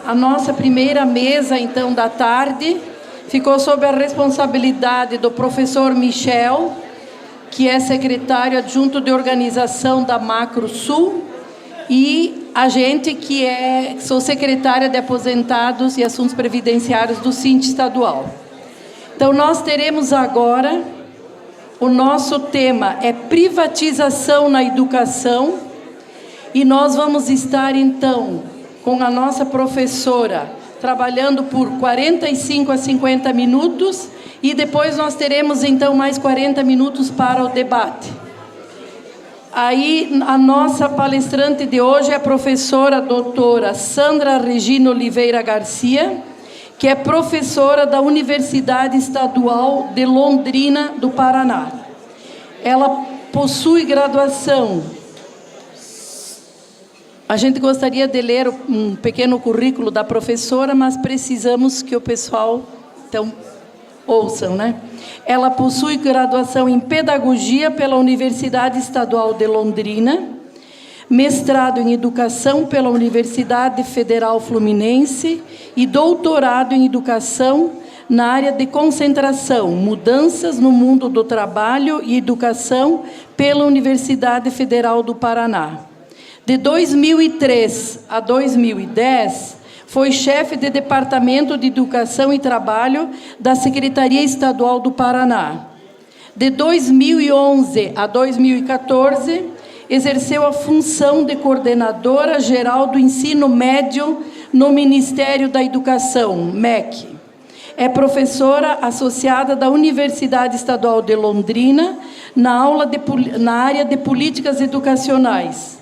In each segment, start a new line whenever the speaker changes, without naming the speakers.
A nossa primeira mesa, então, da tarde, ficou sob a responsabilidade do professor Michel, que é secretário adjunto de organização da Macro Sul, e a gente que sou secretária de aposentados e assuntos previdenciários do Sinte estadual. Então, nós teremos agora, o nosso tema é privatização na educação, e nós vamos estar, então, com a nossa professora, trabalhando por 45 a 50 minutos, e depois nós teremos, então, mais 40 minutos para o debate. Aí, a nossa palestrante de hoje é a professora doutora Sandra Regina Oliveira Garcia, que é professora da Universidade Estadual de Londrina, do Paraná. Ela possui graduação. A gente gostaria de ler um pequeno currículo da professora, mas precisamos que o pessoal, então, ouçam, né? Ela possui graduação em Pedagogia pela Universidade Estadual de Londrina, mestrado em Educação pela Universidade Federal Fluminense e doutorado em Educação na área de concentração, mudanças no mundo do trabalho e educação pela Universidade Federal do Paraná. De 2003 a 2010, foi chefe de Departamento de Educação e Trabalho da Secretaria Estadual do Paraná. De 2011 a 2014, exerceu a função de Coordenadora Geral do Ensino Médio no Ministério da Educação, MEC. É professora associada da Universidade Estadual de Londrina, na área de Políticas Educacionais.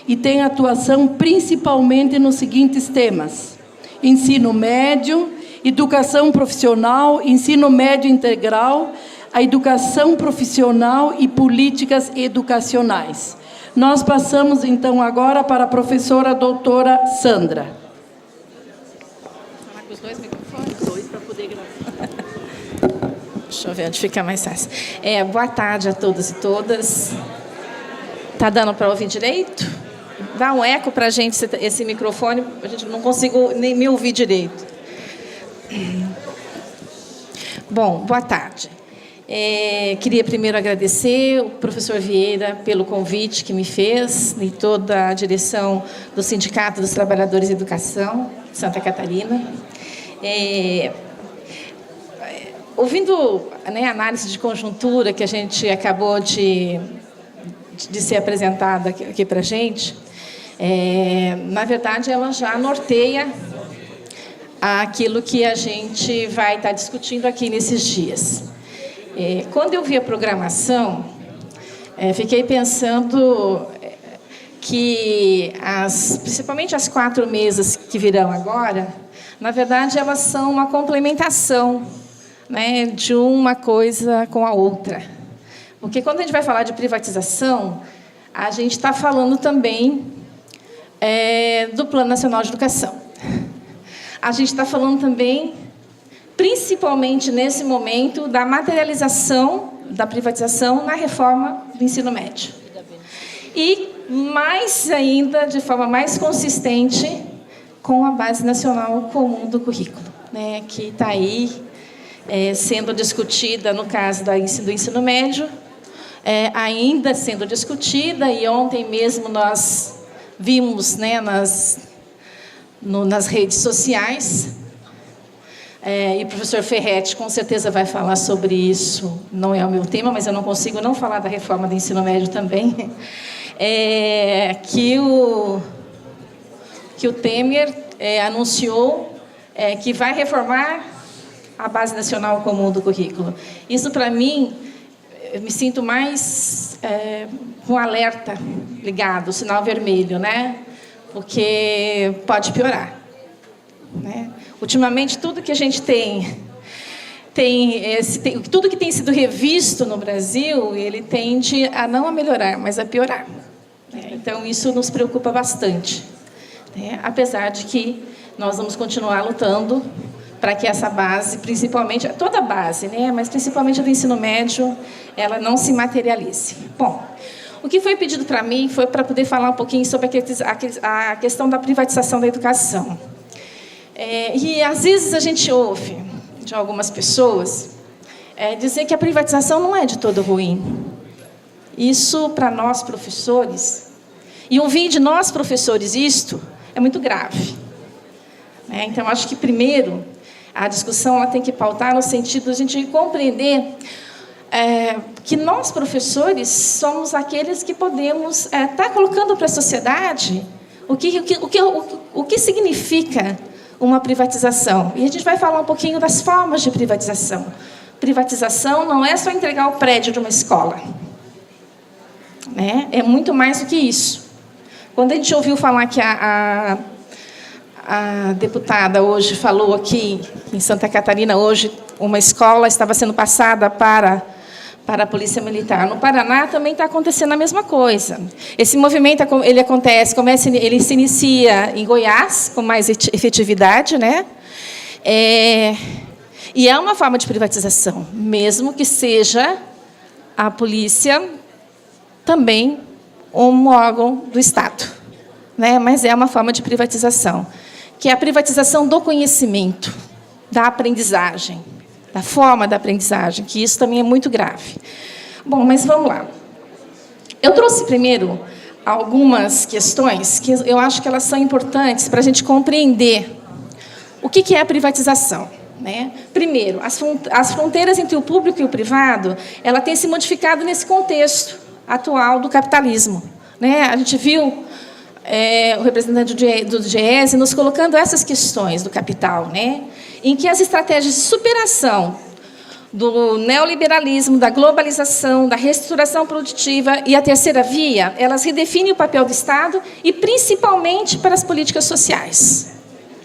E tem atuação principalmente nos seguintes temas: ensino médio, educação profissional, ensino médio integral, a educação profissional e políticas educacionais. Nós passamos, então, agora para a professora doutora Sandra.
Falar com os dois microfones? Dois para poder gravar. Deixa eu ver onde fica mais fácil. Boa tarde a todos e todas. Está dando para ouvir direito? Dá um eco para a gente esse microfone, a gente não consigo nem me ouvir direito. Bom, boa tarde. Queria primeiro agradecer o professor Vieira pelo convite que me fez e toda a direção do Sindicato dos Trabalhadores de Educação de Santa Catarina. Ouvindo, né, a análise de conjuntura que a gente acabou de ser apresentada aqui para a gente, na verdade, ela já norteia aquilo que a gente vai estar discutindo aqui nesses dias. Quando eu vi a programação, fiquei pensando que, principalmente as 4 mesas que virão agora, na verdade, elas são uma complementação, né, de uma coisa com a outra. Porque quando a gente vai falar de privatização, a gente está falando também do Plano Nacional de Educação. A gente está falando também, principalmente nesse momento, da materialização da privatização na reforma do ensino médio. E, mais ainda, de forma mais consistente, com a Base Nacional Comum do Currículo, né, que está aí sendo discutida, no caso do ensino médio, ainda sendo discutida, e ontem mesmo nós vimos, né, nas redes sociais, e o professor Ferretti com certeza vai falar sobre isso, não é o meu tema, mas eu não consigo não falar da reforma do ensino médio também, que o Temer anunciou que vai reformar a Base Nacional Comum do Currículo. Isso, para mim, eu me sinto mais com alerta ligado, sinal vermelho, né? Porque pode piorar, né? Ultimamente, tudo que a gente tudo que tem sido revisto no Brasil, ele tende a não a melhorar, mas a piorar. Então, isso nos preocupa bastante, né? Apesar de que nós vamos continuar lutando para que essa base, principalmente, toda a base, né, mas principalmente a do ensino médio, ela não se materialize. Bom, o que foi pedido para mim foi para poder falar um pouquinho sobre a questão da privatização da educação. E, às vezes, a gente ouve de algumas pessoas dizer que a privatização não é de todo ruim. Isso, para nós, professores, e ouvir de nós, professores, isto é muito grave. Então, acho que, primeiro, a discussão ela tem que pautar no sentido de a gente compreender que nós, professores, somos aqueles que podemos estar colocando para a sociedade o que significa uma privatização. E a gente vai falar um pouquinho das formas de privatização. Privatização não é só entregar o prédio de uma escola. É muito mais do que isso. Quando a gente ouviu falar que a deputada hoje falou aqui, em Santa Catarina, hoje, uma escola estava sendo passada para a Polícia Militar. No Paraná também está acontecendo a mesma coisa. Esse movimento ele se inicia em Goiás, com mais efetividade, né? E é uma forma de privatização, mesmo que seja a polícia também um órgão do Estado, né? Mas é uma forma de privatização, que é a privatização do conhecimento, da aprendizagem, da forma da aprendizagem, que isso também é muito grave. Bom, mas vamos lá. Eu trouxe primeiro algumas questões que eu acho que elas são importantes para a gente compreender o que é a privatização. Primeiro, as fronteiras entre o público e o privado, ela tem se modificado nesse contexto atual do capitalismo. A gente viu o representante do GES nos colocando essas questões do capital, em que as estratégias de superação do neoliberalismo, da globalização, da reestruturação produtiva e a terceira via, elas redefinem o papel do Estado e, principalmente, para as políticas sociais.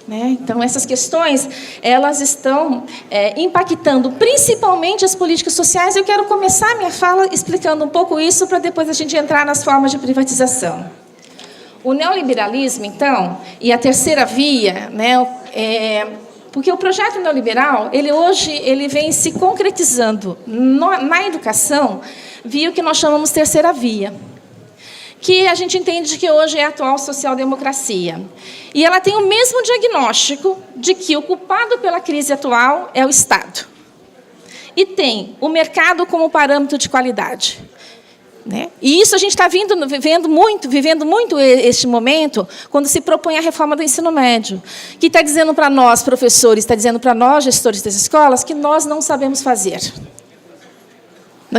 Então, essas questões elas estão impactando principalmente as políticas sociais. Eu quero começar a minha fala explicando um pouco isso, para depois a gente entrar nas formas de privatização. O neoliberalismo, então, e a terceira via, porque o projeto neoliberal, hoje vem se concretizando na educação via o que nós chamamos terceira via, que a gente entende que hoje é a atual social-democracia. E ela tem o mesmo diagnóstico de que o culpado pela crise atual é o Estado. E tem o mercado como parâmetro de qualidade. E isso a gente está vivendo muito este momento, quando se propõe a reforma do ensino médio, que está dizendo para nós, professores, está dizendo para nós, gestores das escolas, que nós não sabemos fazer,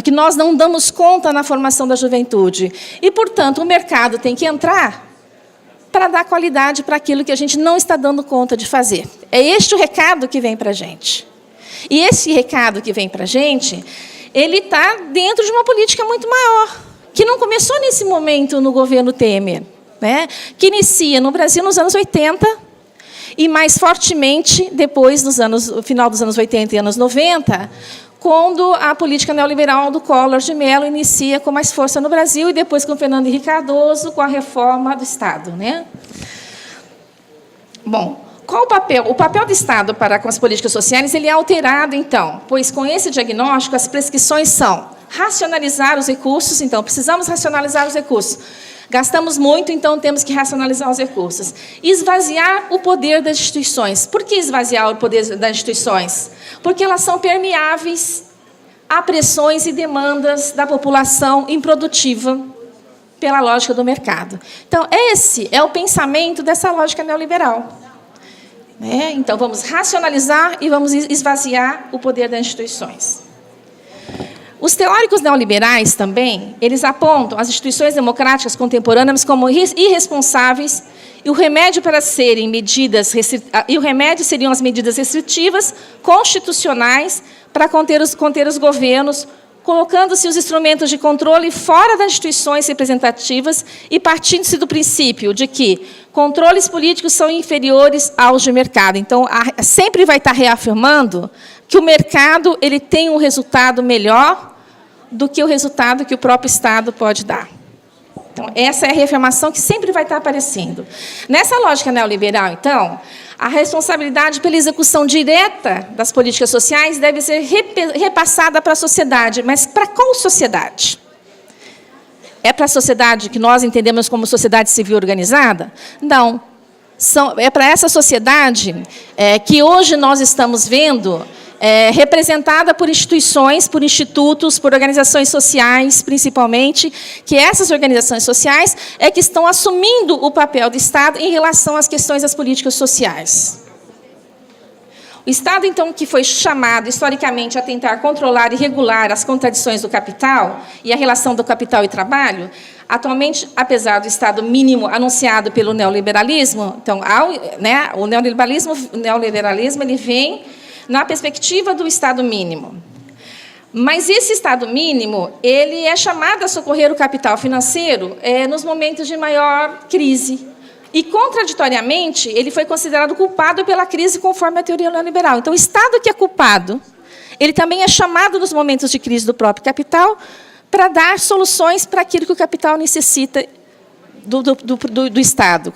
que nós não damos conta na formação da juventude. E, portanto, o mercado tem que entrar para dar qualidade para aquilo que a gente não está dando conta de fazer. É este o recado que vem para a gente. E esse recado que vem para a gente, ele está dentro de uma política muito maior, que não começou nesse momento no governo Temer, que inicia no Brasil nos anos 80 e mais fortemente depois, no final dos anos 80 e anos 90, quando a política neoliberal do Collor de Mello inicia com mais força no Brasil e depois com Fernando Henrique Cardoso, com a reforma do Estado. Bom, qual o papel? O papel do Estado para com as políticas sociais ele é alterado, então, pois com esse diagnóstico as prescrições são racionalizar os recursos, então precisamos racionalizar os recursos. Gastamos muito, então temos que racionalizar os recursos. Esvaziar o poder das instituições. Por que esvaziar o poder das instituições? Porque elas são permeáveis a pressões e demandas da população improdutiva pela lógica do mercado. Então, esse é o pensamento dessa lógica neoliberal. Então, vamos racionalizar e vamos esvaziar o poder das instituições. Os teóricos neoliberais também, eles apontam as instituições democráticas contemporâneas como irresponsáveis e o remédio seriam as medidas restritivas constitucionais para conter os governos, colocando-se os instrumentos de controle fora das instituições representativas e partindo-se do princípio de que controles políticos são inferiores aos de mercado. Então, sempre vai estar reafirmando que o mercado ele tem um resultado melhor do que o resultado que o próprio Estado pode dar. Então, essa é a reafirmação que sempre vai estar aparecendo. Nessa lógica neoliberal, então, a responsabilidade pela execução direta das políticas sociais deve ser repassada para a sociedade. Mas para qual sociedade? É para a sociedade que nós entendemos como sociedade civil organizada? Não. é para essa sociedade que hoje nós estamos vendo representada por instituições, por institutos, por organizações sociais, principalmente, que essas organizações sociais que estão assumindo o papel do Estado em relação às questões das políticas sociais. O Estado, então, que foi chamado, historicamente, a tentar controlar e regular as contradições do capital e a relação do capital e trabalho, atualmente, apesar do Estado mínimo anunciado pelo neoliberalismo, então, o neoliberalismo ele vem na perspectiva do Estado mínimo. Mas esse Estado mínimo ele é chamado a socorrer o capital financeiro nos momentos de maior crise. E, contraditoriamente, ele foi considerado culpado pela crise conforme a teoria neoliberal. Então, o Estado que é culpado, ele também é chamado nos momentos de crise do próprio capital para dar soluções para aquilo que o capital necessita do Estado.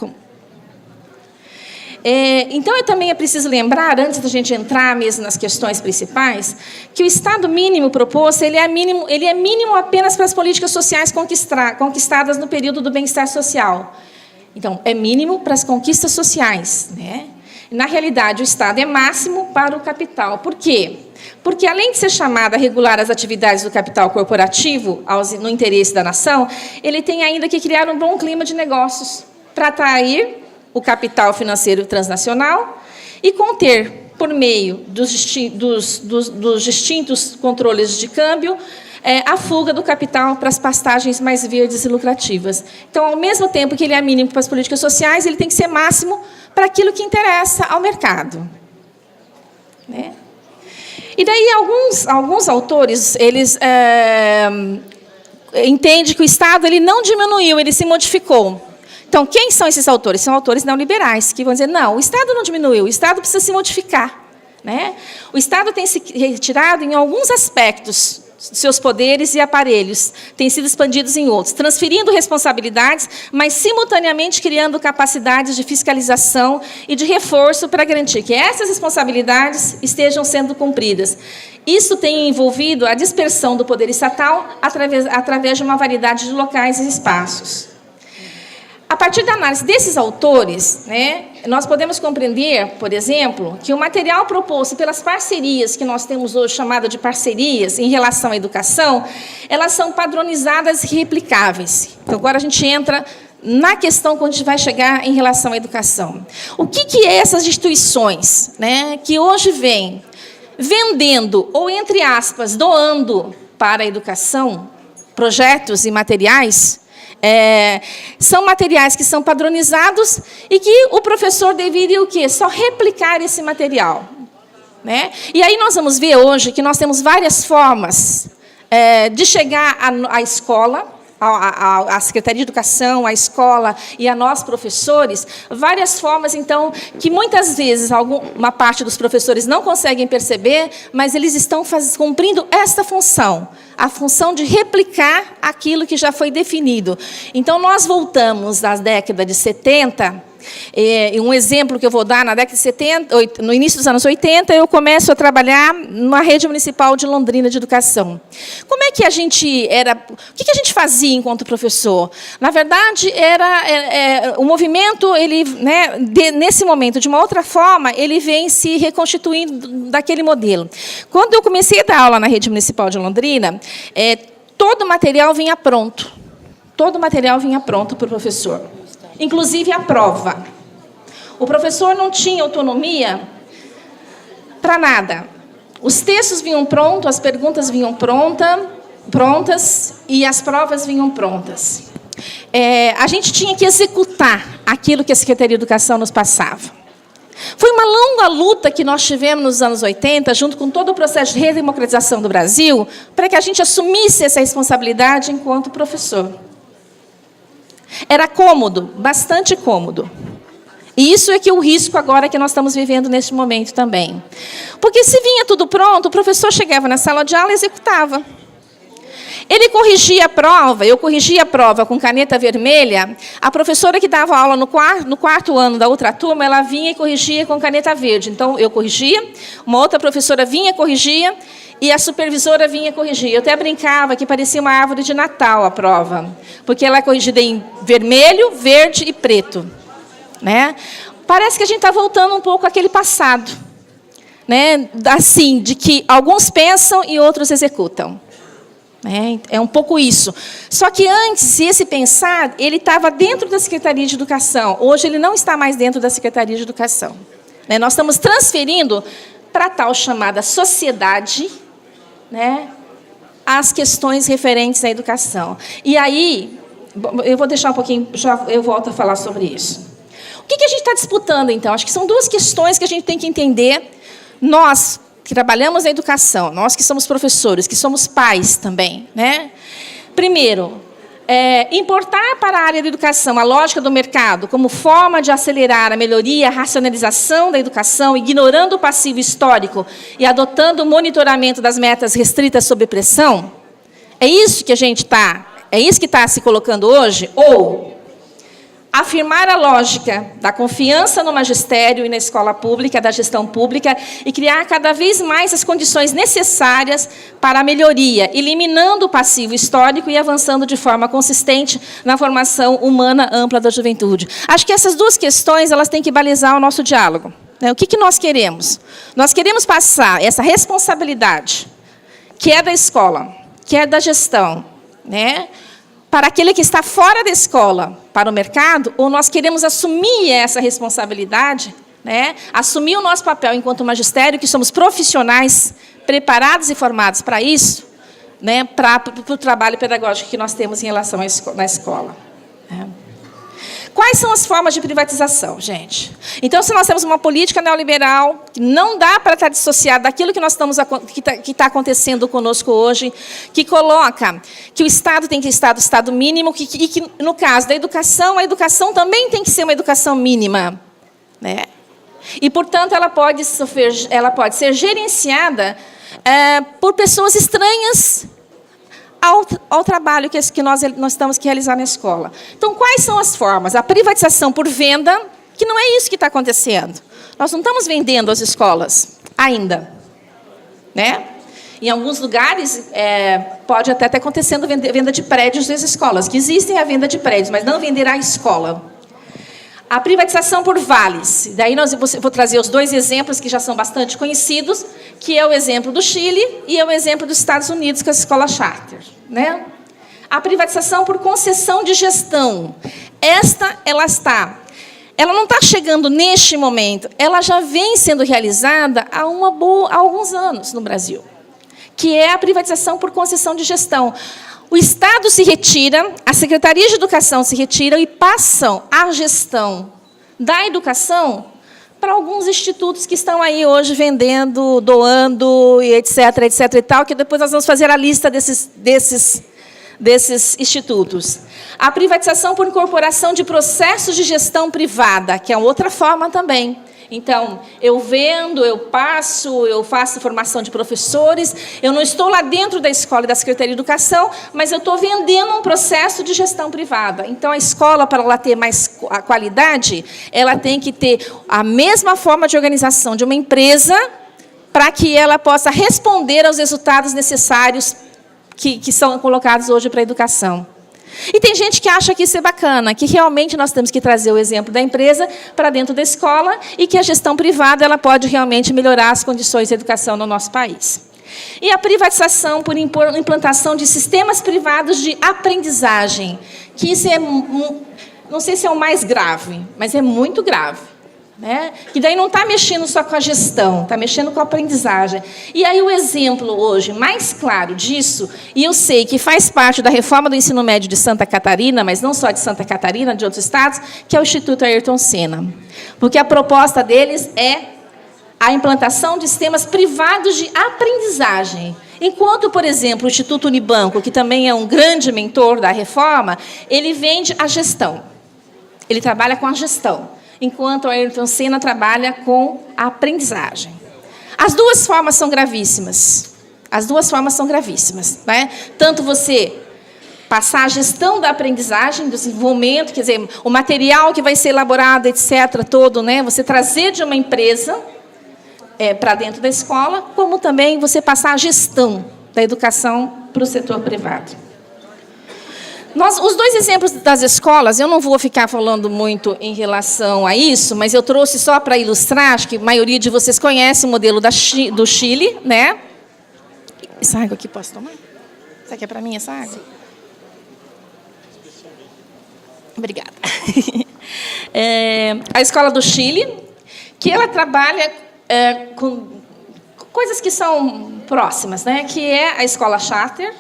Então, também é preciso lembrar, antes da gente entrar mesmo nas questões principais, que o Estado mínimo proposto ele é mínimo apenas para as políticas sociais conquistadas no período do bem-estar social. Então, é mínimo para as conquistas sociais, né? Na realidade, o Estado é máximo para o capital. Por quê? Porque, além de ser chamado a regular as atividades do capital corporativo no interesse da nação, ele tem ainda que criar um bom clima de negócios para atrair o capital financeiro transnacional e conter, por meio dos distintos controles de câmbio, a fuga do capital para as pastagens mais verdes e lucrativas. Então, ao mesmo tempo que ele é mínimo para as políticas sociais, ele tem que ser máximo para aquilo que interessa ao mercado. Né? E daí, alguns autores eles entendem que o Estado ele não diminuiu, ele se modificou. Então, quem são esses autores? São autores neoliberais, que vão dizer, não, o Estado não diminuiu, o Estado precisa se modificar. Né? O Estado tem se retirado em alguns aspectos seus poderes e aparelhos, têm sido expandidos em outros, transferindo responsabilidades, mas simultaneamente criando capacidades de fiscalização e de reforço para garantir que essas responsabilidades estejam sendo cumpridas. Isso tem envolvido a dispersão do poder estatal através de uma variedade de locais e espaços. A partir da análise desses autores, né, nós podemos compreender, por exemplo, que o material proposto pelas parcerias que nós temos hoje, chamado de parcerias, em relação à educação, elas são padronizadas e replicáveis. Então, agora a gente entra na questão quando a gente vai chegar em relação à educação. O que é essas instituições, né, que hoje vêm vendendo, ou, entre aspas, doando para a educação, projetos e materiais? São materiais que são padronizados e que o professor deveria o quê? Só replicar esse material. Né? E aí nós vamos ver hoje que nós temos várias formas de chegar à escola, à Secretaria de Educação, à escola e a nós, professores, várias formas, então, que muitas vezes uma parte dos professores não conseguem perceber, mas eles estão cumprindo esta função, a função de replicar aquilo que já foi definido. Então, nós voltamos à década de 70, um exemplo que eu vou dar, na década de 70, no início dos anos 80, eu começo a trabalhar numa rede municipal de Londrina de educação. Como é que a gente era... O que a gente fazia enquanto professor? Na verdade, o movimento, ele, né, nesse momento, de uma outra forma, ele vem se reconstituindo daquele modelo. Quando eu comecei a dar aula na rede municipal de Londrina, todo o material vinha pronto. Todo o material vinha pronto para o professor. Inclusive a prova. O professor não tinha autonomia para nada. Os textos vinham prontos, as perguntas vinham prontas e as provas vinham prontas. A gente tinha que executar aquilo que a Secretaria de Educação nos passava. Foi uma longa luta que nós tivemos nos anos 80, junto com todo o processo de redemocratização do Brasil, para que a gente assumisse essa responsabilidade enquanto professor. Era cômodo, bastante cômodo. E isso é que o risco agora que nós estamos vivendo neste momento também. Porque se vinha tudo pronto, o professor chegava na sala de aula e executava. Ele corrigia a prova, eu corrigia a prova com caneta vermelha, a professora que dava aula no quarto ano da outra turma, ela vinha e corrigia com caneta verde. Então, eu corrigia, uma outra professora vinha e corrigia, e a supervisora vinha corrigir. Eu até brincava que parecia uma árvore de Natal a prova, porque ela é corrigida em vermelho, verde e preto. Né? parece que a gente está voltando um pouco àquele passado, né? Assim, de que alguns pensam e outros executam. É um pouco isso. Só que antes, esse pensar, ele estava dentro da Secretaria de Educação. Hoje, ele não está mais dentro da Secretaria de Educação. Nós estamos transferindo para a tal chamada sociedade, né, as questões referentes à educação. E aí, eu vou deixar um pouquinho, já eu volto a falar sobre isso. O que a gente está disputando, então? Acho que são duas questões que a gente tem que entender. Nós que trabalhamos na educação, nós que somos professores, que somos pais também, né? Primeiro, importar para a área da educação a lógica do mercado como forma de acelerar a melhoria, a racionalização da educação, ignorando o passivo histórico e adotando o monitoramento das metas restritas sob pressão? É isso que está se colocando hoje? Ou afirmar a lógica da confiança no magistério e na escola pública, da gestão pública, e criar cada vez mais as condições necessárias para a melhoria, eliminando o passivo histórico e avançando de forma consistente na formação humana ampla da juventude. Acho que essas duas questões elas têm que balizar o nosso diálogo. O que nós queremos? Nós queremos passar essa responsabilidade, que é da escola, que é da gestão, né, para aquele que está fora da escola, para o mercado, ou nós queremos assumir essa responsabilidade, né, assumir o nosso papel enquanto magistério, que somos profissionais preparados e formados para isso, né, para o trabalho pedagógico que nós temos em relação na escola. Quais são as formas de privatização, gente? Então, se nós temos uma política neoliberal, que não dá para estar dissociada daquilo que está acontecendo conosco hoje, que coloca que o Estado tem que estar do Estado mínimo, e que, no caso da educação, a educação também tem que ser uma educação mínima, né? E, portanto, ela pode ser gerenciada por pessoas estranhas ao trabalho que nós temos que realizar na escola. Então, quais são as formas? A privatização por venda, que não é isso que está acontecendo. Nós não estamos vendendo as escolas ainda, né? Em alguns lugares, pode até estar acontecendo venda de prédios das escolas, que existem a venda de prédios, mas não vender a escola. A privatização por vales. Daí vou trazer os dois exemplos que já são bastante conhecidos, que é o exemplo do Chile e é o exemplo dos Estados Unidos com as escolas charter, né? A privatização por concessão de gestão. Ela não está chegando neste momento, ela já vem sendo realizada há alguns anos no Brasil, que é a privatização por concessão de gestão. O Estado se retira, a Secretaria de Educação se retira e passam a gestão da educação para alguns institutos que estão aí hoje vendendo, doando, e etc., etc. e tal, que depois nós vamos fazer a lista desses institutos. A privatização por incorporação de processos de gestão privada, que é outra forma também. Então, eu vendo, eu faço formação de professores, eu não estou lá dentro da escola e da Secretaria de Educação, mas eu estou vendendo um processo de gestão privada. Então, a escola, para ela ter mais qualidade, ela tem que ter a mesma forma de organização de uma empresa para que ela possa responder aos resultados necessários que são colocados hoje para a educação. E tem gente que acha que isso é bacana, que realmente nós temos que trazer o exemplo da empresa para dentro da escola e que a gestão privada ela pode realmente melhorar as condições de educação no nosso país. E a privatização por implantação de sistemas privados de aprendizagem, que isso não sei se é o mais grave, mas é muito grave. Né? Que daí não está mexendo só com a gestão, está mexendo com a aprendizagem. E aí o exemplo hoje mais claro disso, e eu sei que faz parte da reforma do ensino médio de Santa Catarina, mas não só de Santa Catarina, de outros estados, que é o Instituto Ayrton Senna. Porque a proposta deles é a implantação de sistemas privados de aprendizagem. Enquanto, por exemplo, o Instituto Unibanco, que também é um grande mentor da reforma, ele vende a gestão. Ele trabalha com a gestão. Enquanto o Ayrton Senna trabalha com a aprendizagem. As duas formas são gravíssimas. As duas formas são gravíssimas. Né? Tanto você passar a gestão da aprendizagem, do desenvolvimento, quer dizer, o material que vai ser elaborado, etc., todo, né? Você trazer de uma empresa para dentro da escola, como também você passar a gestão da educação para o setor privado. Os dois exemplos das escolas, eu não vou ficar falando muito em relação a isso, mas eu trouxe só para ilustrar, acho que a maioria de vocês conhece o modelo do Chile, né? Essa água aqui posso tomar? Isso aqui é para mim, essa água? Obrigada. A escola do Chile, que ela trabalha com coisas que são próximas, né? Que é a escola charter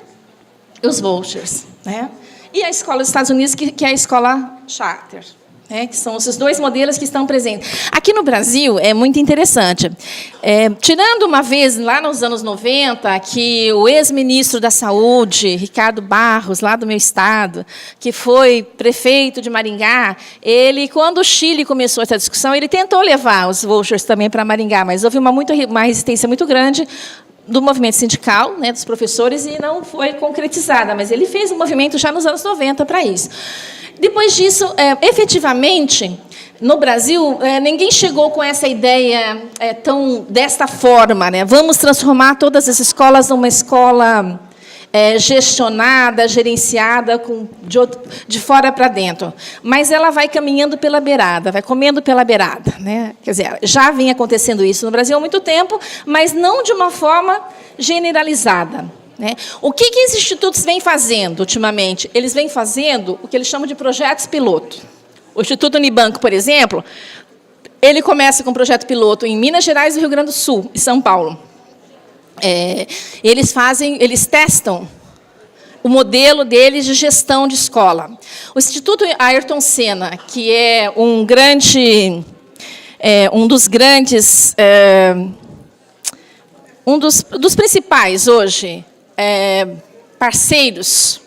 e os vouchers, né? E a escola dos Estados Unidos, que é a escola charter, né? Que são esses dois modelos que estão presentes. Aqui no Brasil é muito interessante. Tirando uma vez, lá nos anos 90, que o ex-ministro da Saúde, Ricardo Barros, lá do meu estado, que foi prefeito de Maringá, ele, quando o Chile começou essa discussão, ele tentou levar os vouchers também para Maringá, mas houve uma resistência muito grande do movimento sindical, né, dos professores, e não foi concretizada, mas ele fez um movimento já nos anos 90 para isso. Depois disso, efetivamente, no Brasil, ninguém chegou com essa ideia desta forma, né? Vamos transformar todas as escolas numa escola gestionada, gerenciada, de fora para dentro. Mas ela vai caminhando pela beirada, vai comendo pela beirada, né? Quer dizer, já vinha acontecendo isso no Brasil há muito tempo, mas não de uma forma generalizada, né? O que esses institutos vêm fazendo ultimamente? Eles vêm fazendo o que eles chamam de projetos piloto. O Instituto Unibanco, por exemplo, ele começa com um projeto piloto em Minas Gerais, Rio Grande do Sul e São Paulo. Eles testam o modelo deles de gestão de escola. O Instituto Ayrton Senna, que é um dos principais hoje parceiros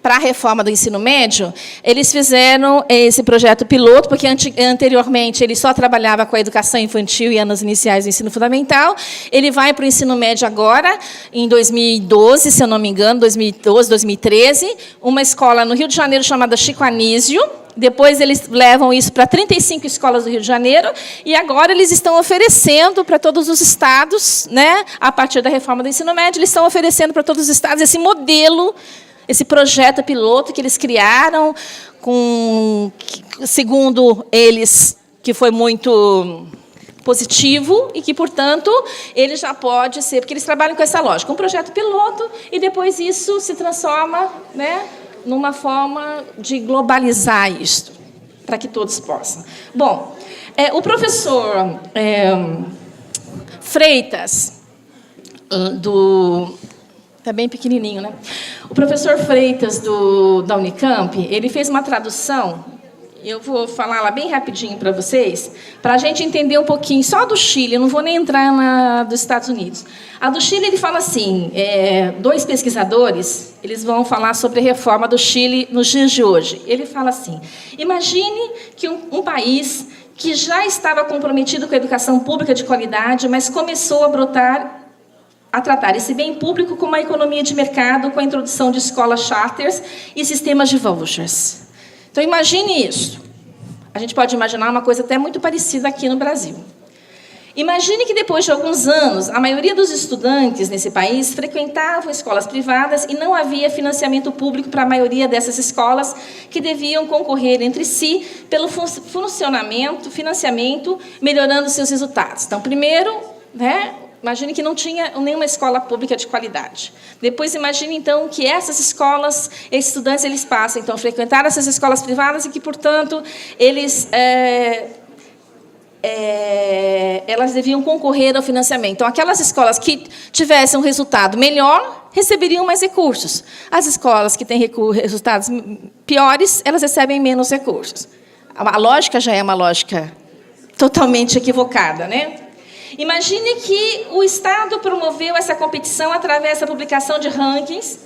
para a reforma do ensino médio, eles fizeram esse projeto piloto, porque anteriormente ele só trabalhava com a educação infantil e anos iniciais do ensino fundamental. Ele vai para o ensino médio agora, em 2012, se eu não me engano, 2012, 2013, uma escola no Rio de Janeiro chamada Chico Anísio. Depois eles levam isso para 35 escolas do Rio de Janeiro, e agora eles estão oferecendo para todos os estados, né, a partir da reforma do ensino médio, eles estão oferecendo para todos os estados esse modelo, esse projeto piloto que eles criaram, segundo eles, que foi muito positivo e que, portanto, ele já pode ser, porque eles trabalham com essa lógica, um projeto piloto, e depois isso se transforma, né, numa forma de globalizar isso, para que todos possam. Bom, o professor Freitas, está bem pequenininho, né? O professor Freitas, da Unicamp, ele fez uma tradução, eu vou falar lá bem rapidinho para vocês, para a gente entender um pouquinho, só do Chile, eu não vou nem entrar na dos Estados Unidos. A do Chile, ele fala assim, dois pesquisadores, eles vão falar sobre a reforma do Chile nos dias de hoje. Ele fala assim, imagine que um país que já estava comprometido com a educação pública de qualidade, mas começou a tratar esse bem público como uma economia de mercado, com a introdução de escolas charters e sistemas de vouchers. Então, imagine isso. A gente pode imaginar uma coisa até muito parecida aqui no Brasil. Imagine que, depois de alguns anos, a maioria dos estudantes nesse país frequentavam escolas privadas e não havia financiamento público para a maioria dessas escolas, que deviam concorrer entre si pelo financiamento, melhorando seus resultados. Então, primeiro, né, imagine que não tinha nenhuma escola pública de qualidade. Depois, imagine, então, que essas escolas, esses estudantes, eles passam, então, a frequentar essas escolas privadas e que, portanto, elas deviam concorrer ao financiamento. Então, aquelas escolas que tivessem um resultado melhor receberiam mais recursos. As escolas que têm resultados piores, elas recebem menos recursos. A lógica já é uma lógica totalmente equivocada, né? Imagine que o Estado promoveu essa competição através da publicação de rankings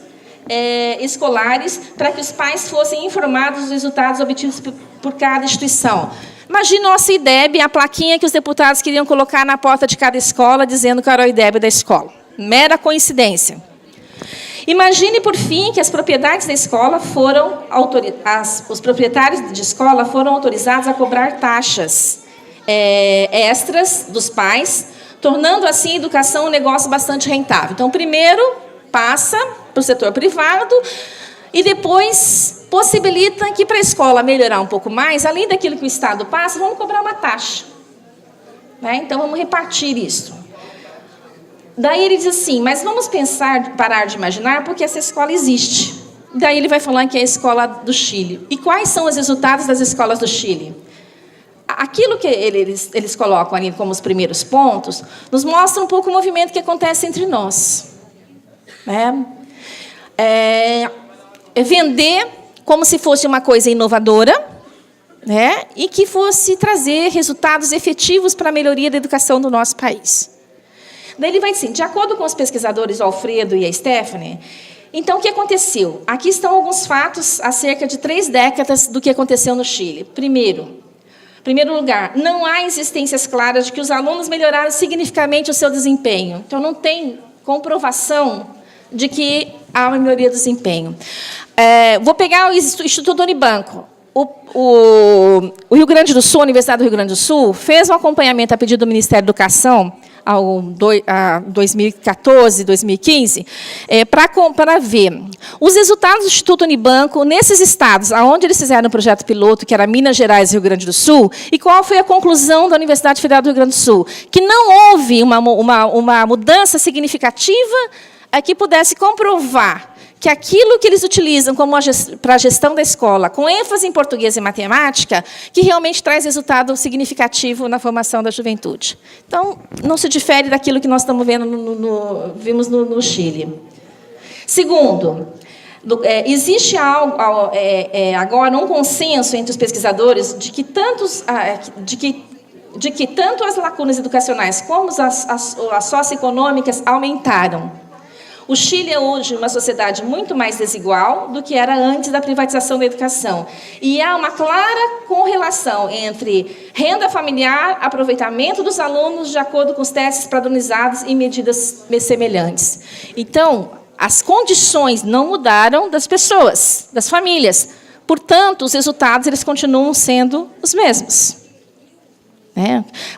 escolares para que os pais fossem informados dos resultados obtidos por cada instituição. Imagine nossa IDEB, a plaquinha que os deputados queriam colocar na porta de cada escola, dizendo que era o IDEB da escola. Mera coincidência. Imagine, por fim, que as propriedades da escola os proprietários de escola foram autorizados a cobrar taxas extras dos pais, tornando assim a educação um negócio bastante rentável. Então, primeiro, passa para o setor privado, e depois possibilita que, para a escola melhorar um pouco mais, além daquilo que o Estado passa, vamos cobrar uma taxa. Né? Então, vamos repartir isso. Daí ele diz assim, mas vamos parar de imaginar, porque essa escola existe. Daí ele vai falar que é a escola do Chile. E quais são os resultados das escolas do Chile? Aquilo que eles colocam ali como os primeiros pontos, nos mostra um pouco o movimento que acontece entre nós. Né? Vender como se fosse uma coisa inovadora, né? E que fosse trazer resultados efetivos para a melhoria da educação do nosso país. Daí ele vai dizer, de acordo com os pesquisadores, o Alfredo e a Stephanie, então, o que aconteceu? Aqui estão alguns fatos há cerca de 3 décadas do que aconteceu no Chile. Primeiro lugar, não há existências claras de que os alunos melhoraram significativamente o seu desempenho. Então, não tem comprovação de que há uma melhoria do desempenho. Vou pegar o Instituto Unibanco. O Rio Grande do Sul, a Universidade do Rio Grande do Sul, fez um acompanhamento a pedido do Ministério da Educação, a 2014, 2015, para ver os resultados do Instituto Unibanco nesses estados, onde eles fizeram o projeto piloto, que era Minas Gerais e Rio Grande do Sul, e qual foi a conclusão da Universidade Federal do Rio Grande do Sul. Que não houve uma mudança significativa que pudesse comprovar que aquilo que eles utilizam para a gestão da escola, com ênfase em português e matemática, que realmente traz resultado significativo na formação da juventude. Então, não se difere daquilo que nós estamos vimos no Chile. Segundo, existe agora um consenso entre os pesquisadores de que tanto as lacunas educacionais como as socioeconômicas aumentaram. O Chile é hoje uma sociedade muito mais desigual do que era antes da privatização da educação. E há uma clara correlação entre renda familiar, aproveitamento dos alunos de acordo com os testes padronizados e medidas semelhantes. Então, as condições não mudaram das pessoas, das famílias. Portanto, os resultados eles continuam sendo os mesmos.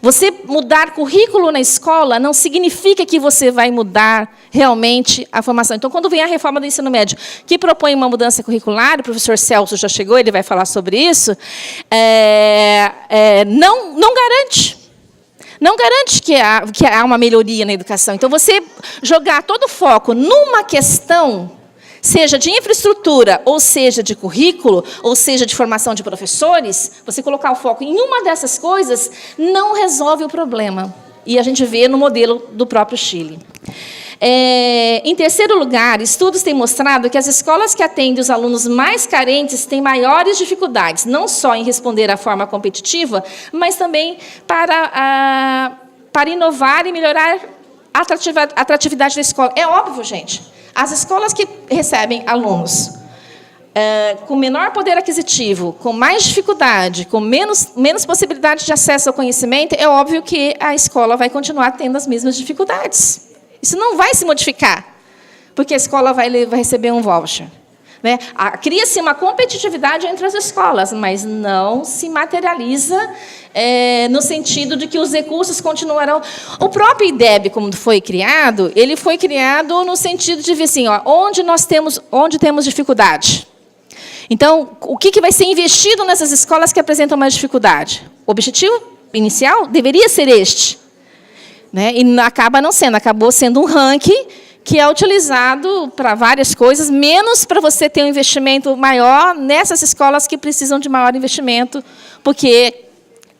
Você mudar currículo na escola não significa que você vai mudar realmente a formação. Então, quando vem a reforma do ensino médio, que propõe uma mudança curricular, o professor Celso já chegou, ele vai falar sobre isso, não garante. Não garante que há uma melhoria na educação. Então, você jogar todo o foco numa questão, seja de infraestrutura, ou seja de currículo, ou seja de formação de professores, você colocar o foco em uma dessas coisas não resolve o problema. E a gente vê no modelo do próprio Chile. Em terceiro lugar, estudos têm mostrado que as escolas que atendem os alunos mais carentes têm maiores dificuldades, não só em responder à forma competitiva, mas também para inovar e melhorar a atratividade da escola. É óbvio, gente. As escolas que recebem alunos com menor poder aquisitivo, com mais dificuldade, com menos possibilidade de acesso ao conhecimento, é óbvio que a escola vai continuar tendo as mesmas dificuldades. Isso não vai se modificar, porque a escola vai receber um voucher. Né? Cria-se uma competitividade entre as escolas, mas não se materializa no sentido de que os recursos continuarão. O próprio IDEB, como foi criado, ele foi criado no sentido de ver assim, onde temos dificuldade. Então, o que vai ser investido nessas escolas que apresentam mais dificuldade? O objetivo inicial deveria ser este. Né? E acabou sendo um ranking que é utilizado para várias coisas, menos para você ter um investimento maior nessas escolas que precisam de maior investimento, porque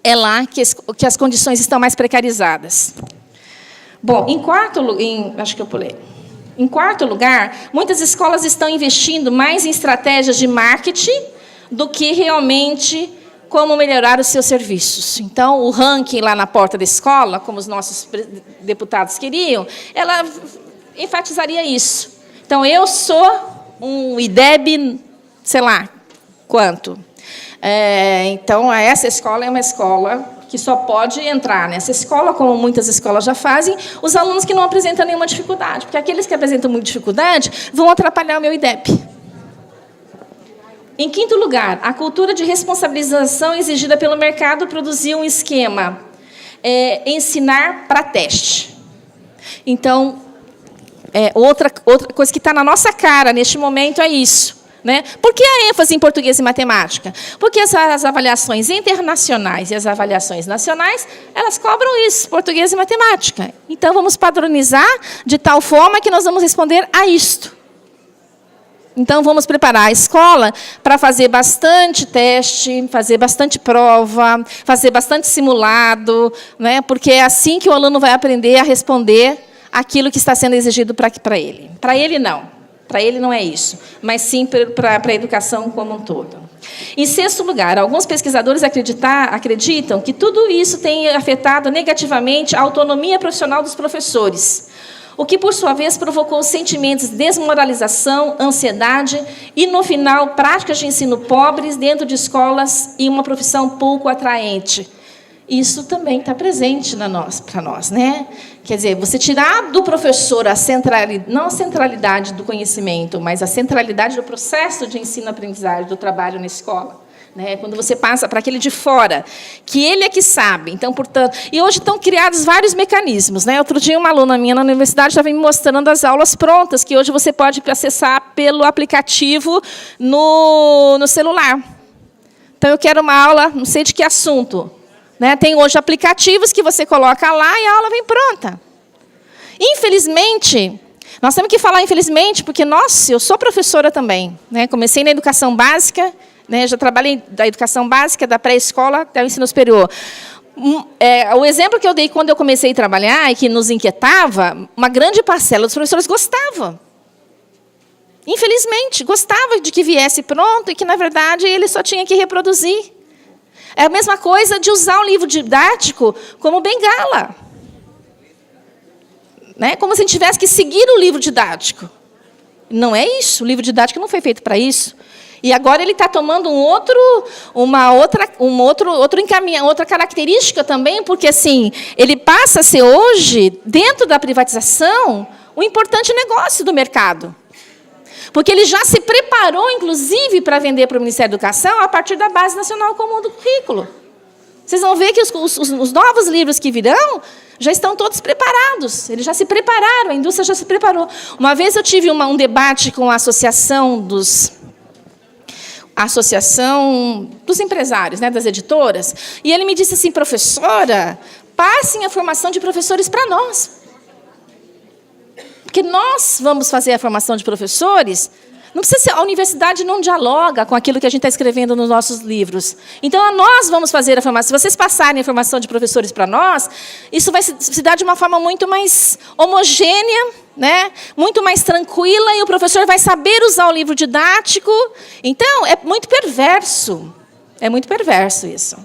é lá que as condições estão mais precarizadas. Bom, Em quarto lugar, muitas escolas estão investindo mais em estratégias de marketing do que realmente como melhorar os seus serviços. Então, o ranking lá na porta da escola, como os nossos deputados queriam, ela enfatizaria isso. Então, eu sou um IDEB, sei lá quanto. Então, essa escola é uma escola que só pode entrar nessa escola, como muitas escolas já fazem, os alunos que não apresentam nenhuma dificuldade, porque aqueles que apresentam muita dificuldade vão atrapalhar o meu IDEB. Em quinto lugar, a cultura de responsabilização exigida pelo mercado produziu um esquema ensinar para teste. Então, outra coisa que está na nossa cara neste momento é isso. Né? Por que a ênfase em português e matemática? Porque as avaliações internacionais e as avaliações nacionais, elas cobram isso, português e matemática. Então, vamos padronizar de tal forma que nós vamos responder a isto. Então, vamos preparar a escola para fazer bastante teste, fazer bastante prova, fazer bastante simulado, né? Porque é assim que o aluno vai aprender a responder aquilo que está sendo exigido para ele. Para ele, não. Para ele não é isso, mas sim para a educação como um todo. Em sexto lugar, alguns pesquisadores acreditam que tudo isso tem afetado negativamente a autonomia profissional dos professores, o que, por sua vez, provocou sentimentos de desmoralização, ansiedade e, no final, práticas de ensino pobres dentro de escolas e uma profissão pouco atraente. Isso também está presente para nós, né? Quer dizer, você tirar do professor não a centralidade do conhecimento, mas a centralidade do processo de ensino-aprendizagem, do trabalho na escola. Né? Quando você passa para aquele de fora, que ele é que sabe. Então, portanto, e hoje estão criados vários mecanismos. Né? Outro dia, uma aluna minha na universidade estava me mostrando as aulas prontas, que hoje você pode acessar pelo aplicativo no celular. Então, eu quero uma aula, não sei de que assunto. Né? Tem hoje aplicativos que você coloca lá e a aula vem pronta. Infelizmente, nós temos que falar infelizmente, porque, nossa, eu sou professora também. Né? Comecei na educação básica, né? Já trabalhei da educação básica, da pré-escola até o ensino superior. O exemplo que eu dei quando eu comecei a trabalhar e que nos inquietava, uma grande parcela dos professores gostava. Infelizmente, gostava de que viesse pronto e que, na verdade, ele só tinha que reproduzir. É a mesma coisa de usar um livro didático como bengala. Né? Como se a gente tivesse que seguir o livro didático. Não é isso. O livro didático não foi feito para isso. E agora ele está tomando outra característica também, porque assim, ele passa a ser hoje, dentro da privatização, um importante negócio do mercado. Porque ele já se preparou, inclusive, para vender para o Ministério da Educação a partir da Base Nacional Comum do Currículo. Vocês vão ver que os novos livros que virão já estão todos preparados. Eles já se prepararam, a indústria já se preparou. Uma vez eu tive um debate com a Associação dos Empresários, né, das editoras, e ele me disse assim, professora, passem a formação de professores para nós. Porque nós vamos fazer a formação de professores, não precisa ser, a universidade não dialoga com aquilo que a gente está escrevendo nos nossos livros. Então, nós vamos fazer a formação. Se vocês passarem a formação de professores para nós, isso vai se dar de uma forma muito mais homogênea, né? Muito mais tranquila, e o professor vai saber usar o livro didático. Então, é muito perverso. É muito perverso isso.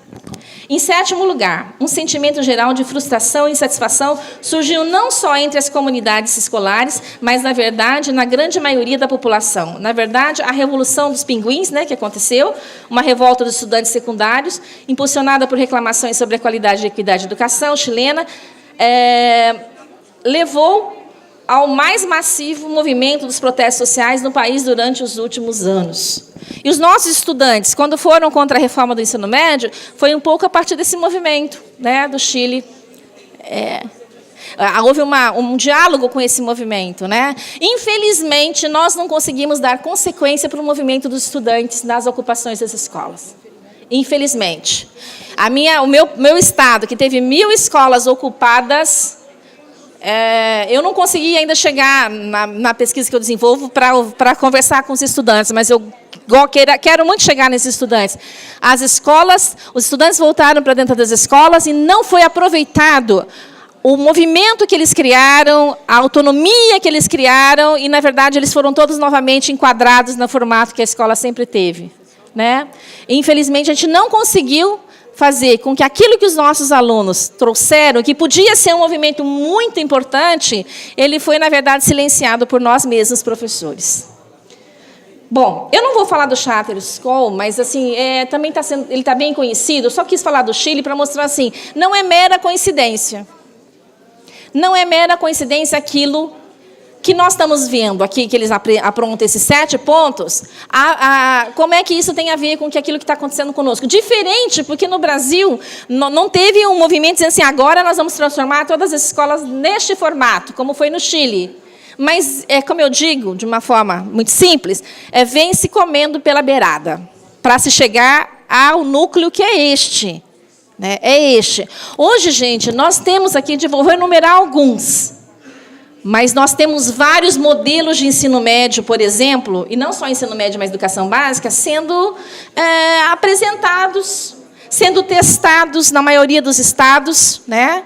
Em sétimo lugar, um sentimento geral de frustração e insatisfação surgiu não só entre as comunidades escolares, mas, na verdade, na grande maioria da população. Na verdade, a Revolução dos Pinguins, né, que aconteceu, uma revolta dos estudantes secundários, impulsionada por reclamações sobre a qualidade e equidade da educação chilena, levou ao mais massivo movimento dos protestos sociais no país durante os últimos anos. E os nossos estudantes, quando foram contra a reforma do ensino médio, foi um pouco a partir desse movimento, né, do Chile. Houve um diálogo com esse movimento. Né? Infelizmente, nós não conseguimos dar consequência para o movimento dos estudantes nas ocupações das escolas. Infelizmente. O meu estado, que teve 1.000 escolas ocupadas, eu não consegui ainda chegar na pesquisa que eu desenvolvo para conversar com os estudantes, mas eu quero muito chegar nesses estudantes. Os estudantes voltaram para dentro das escolas e não foi aproveitado o movimento que eles criaram, a autonomia que eles criaram, e, na verdade, eles foram todos novamente enquadrados no formato que a escola sempre teve. Né? E, infelizmente, a gente não conseguiu fazer com que aquilo que os nossos alunos trouxeram, que podia ser um movimento muito importante, ele foi, na verdade, silenciado por nós mesmos, professores. Bom, eu não vou falar do Charter School, mas assim, também ele está bem conhecido. Eu só quis falar do Chile para mostrar assim, não é mera coincidência. Não é mera coincidência aquilo que nós estamos vendo aqui, que eles aprontam esses 7 pontos, como é que isso tem a ver com aquilo que está acontecendo conosco? Diferente, porque no Brasil não teve um movimento dizendo assim, agora nós vamos transformar todas as escolas neste formato, como foi no Chile. Mas, como eu digo, de uma forma muito simples, vem se comendo pela beirada, para se chegar ao núcleo que é este. Né? É este. Hoje, gente, nós temos aqui, vou enumerar alguns, mas nós temos vários modelos de ensino médio, por exemplo, e não só ensino médio, mas educação básica, sendo apresentados, sendo testados na maioria dos estados, né?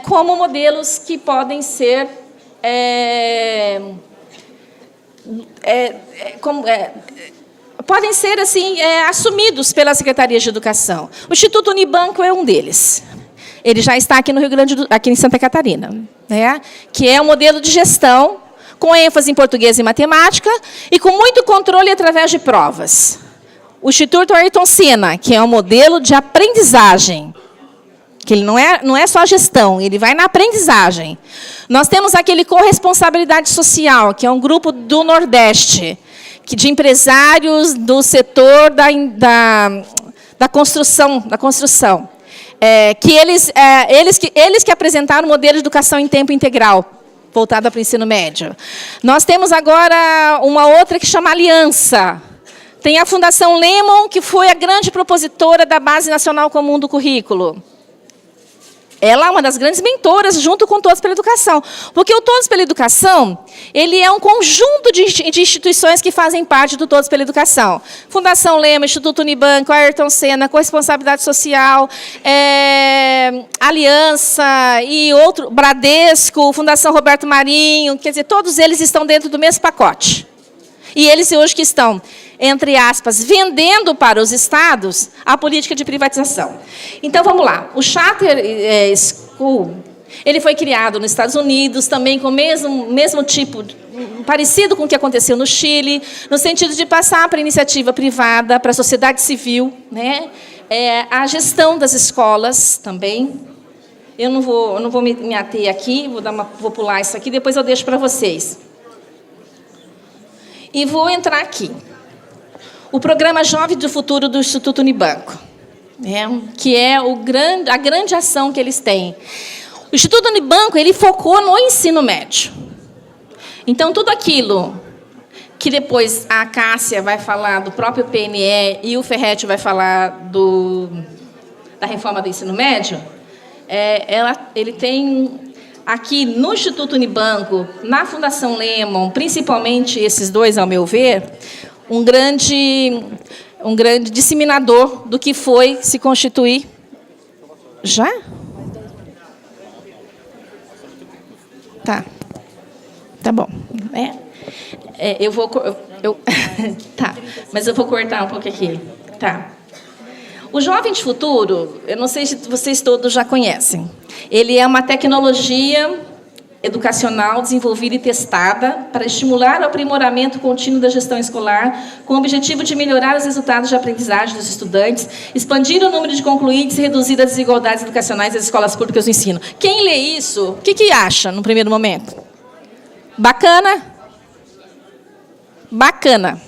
Como modelos que podem ser podem ser assim assumidos pela Secretaria de Educação. O Instituto Unibanco é um deles. Ele já está aqui no Rio Grande aqui em Santa Catarina, né? Que é um modelo de gestão com ênfase em português e matemática e com muito controle através de provas. O Instituto Ayrton Senna, que é um modelo de aprendizagem, que ele não é só gestão, ele vai na aprendizagem. Nós temos aquele Corresponsabilidade Social, que é um grupo do Nordeste, de empresários do setor da construção, que eles que apresentaram o modelo de educação em tempo integral, voltado para o ensino médio. Nós temos agora uma outra que chama Aliança. Tem a Fundação Lemon, que foi a grande propositora da Base Nacional Comum do Currículo. Ela é uma das grandes mentoras, junto com Todos pela Educação. Porque o Todos pela Educação, ele é um conjunto de instituições que fazem parte do Todos pela Educação. Fundação Lema, Instituto Unibanco, Ayrton Senna, Corresponsabilidade Social, Aliança e outro, Bradesco, Fundação Roberto Marinho, quer dizer, todos eles estão dentro do mesmo pacote. E eles hoje que estão, entre aspas, vendendo para os estados a política de privatização. Então, vamos lá. O Charter School, ele foi criado nos Estados Unidos, também com o mesmo tipo, parecido com o que aconteceu no Chile, no sentido de passar para a iniciativa privada, para a sociedade civil, né? A gestão das escolas também. Eu não vou me ater aqui, vou pular isso aqui, depois eu deixo para vocês. E vou entrar aqui. O programa Jovem do Futuro do Instituto Unibanco, que é a grande ação que eles têm. O Instituto Unibanco, ele focou no ensino médio. Então, tudo aquilo que depois a Cássia vai falar do próprio PNE e o Ferretti vai falar da reforma do ensino médio, ele tem... Aqui no Instituto Unibanco, na Fundação Lemon, principalmente esses dois, ao meu ver, um grande disseminador do que foi se constituir. Já? Tá bom. Tá, mas eu vou cortar um pouco aqui. Tá. O Jovem de Futuro, eu não sei se vocês todos já conhecem. Ele é uma tecnologia educacional desenvolvida e testada para estimular o aprimoramento contínuo da gestão escolar, com o objetivo de melhorar os resultados de aprendizagem dos estudantes, expandir o número de concluintes e reduzir as desigualdades educacionais das escolas públicas do ensino. Quem lê isso, o que acha no primeiro momento? Bacana? Bacana.